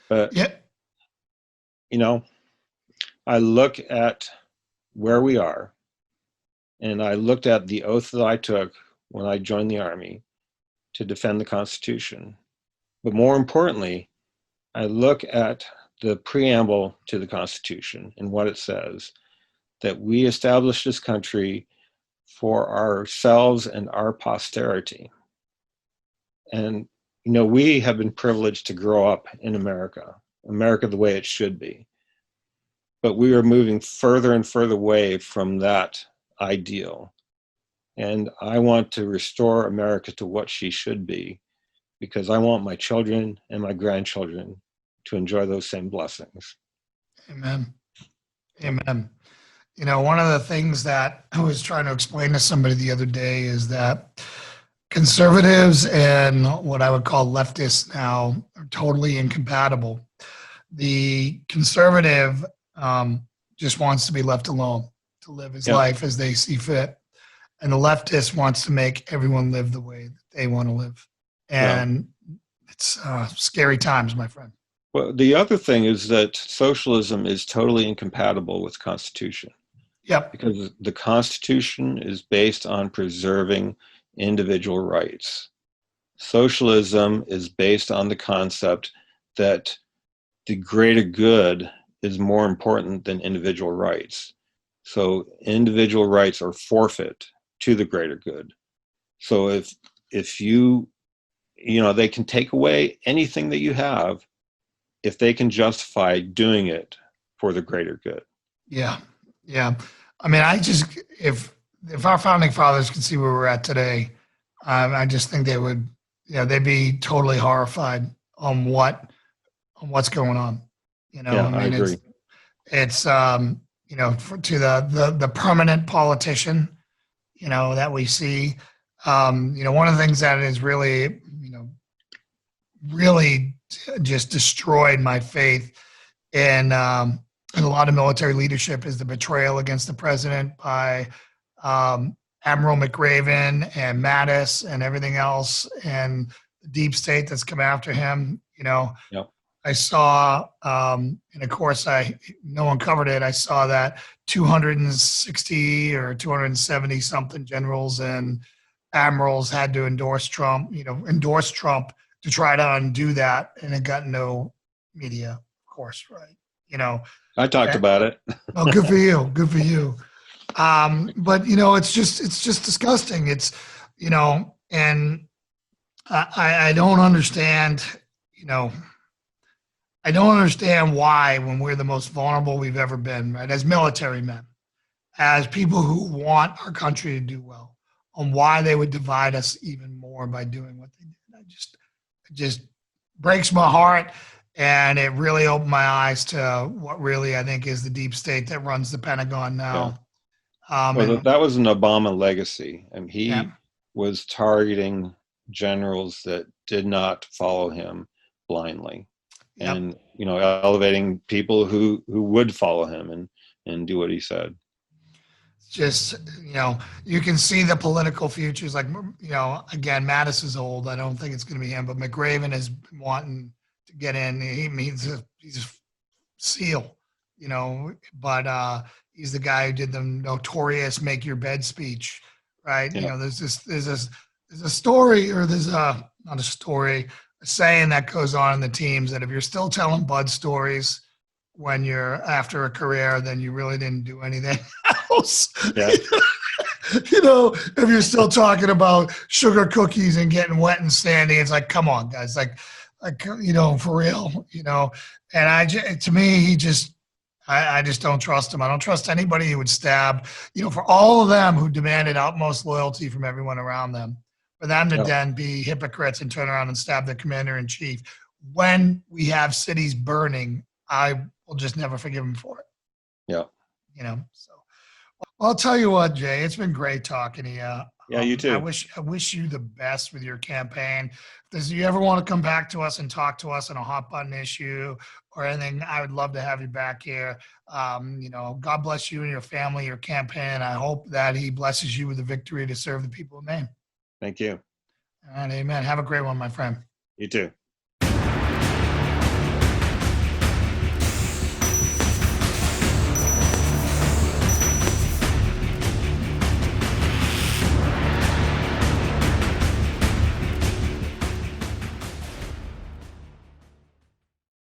But, I look at where we are, and I looked at the oath that I took when I joined the Army to defend the Constitution. But more importantly, I look at the preamble to the Constitution and what it says, that we established this country for ourselves and our posterity. And, we have been privileged to grow up in America the way it should be. But we are moving further and further away from that ideal. And I want to restore America to what she should be, because I want my children and my grandchildren to enjoy those same blessings. Amen. Amen. One of the things that I was trying to explain to somebody the other day is that conservatives and what I would call leftists now are totally incompatible. The conservative just wants to be left alone to live his life as they see fit. And the leftist wants to make everyone live the way that they want to live. And it's scary times, my friend. Well, the other thing is that socialism is totally incompatible with the Constitution. Yep. Because the Constitution is based on preserving individual rights. Socialism is based on the concept that the greater good is more important than individual rights. So individual rights are forfeit to the greater good. So if you they can take away anything that you have if they can justify doing it for the greater good. Yeah. Yeah. I mean, if our founding fathers could see where we're at today, I just think they would, they'd be totally horrified on what's going on. I agree. It's to the permanent politician, that we see, one of the things that is really, really just destroyed my faith in a lot of military leadership is the betrayal against the president by Admiral McRaven and Mattis and everything else, and the deep state that's come after him. Yep. I saw, and of course, no one covered it. I saw that 260 or 270 something generals and admirals had to endorse Trump to try to undo that, and it got no media, of course, right? I talked about it. Oh, good for you. Good for you. But it's just disgusting. It's, and I don't understand, I don't understand why, when we're the most vulnerable we've ever been, right? As military men, as people who want our country to do well, on why they would divide us even more by doing what they did. It just breaks my heart. And it really opened my eyes to what really I think is the deep state that runs the Pentagon now. Yeah. That was an Obama legacy. And he was targeting generals that did not follow him blindly. Yep. And, elevating people who would follow him and do what he said. Just, you can see the political futures. Like, again, Mattis is old. I don't think it's going to be him. But McRaven is wanting to get in. He's a SEAL, but he's the guy who did the notorious "make your bed" speech, right? Yeah. There's a story, or not a story, a saying that goes on in the teams that if you're still telling Bud stories when you're after a career, then you really didn't do anything else. Yeah. If you're still talking about sugar cookies and getting wet and standing, it's like, come on, guys, like for real, and to me, I just don't trust him. I don't trust anybody who would stab, for all of them who demanded utmost loyalty from everyone around them, for them to then be hypocrites and turn around and stab the commander in chief. When we have cities burning, I will just never forgive him for it. Yeah. So well, I'll tell you what, Jay, it's been great talking to you. Yeah, you too. I wish you the best with your campaign. If you ever want to come back to us and talk to us on a hot button issue or anything, I would love to have you back here. God bless you and your family, your campaign. I hope that he blesses you with a victory to serve the people of Maine. Thank you. And amen. Have a great one, my friend. You too.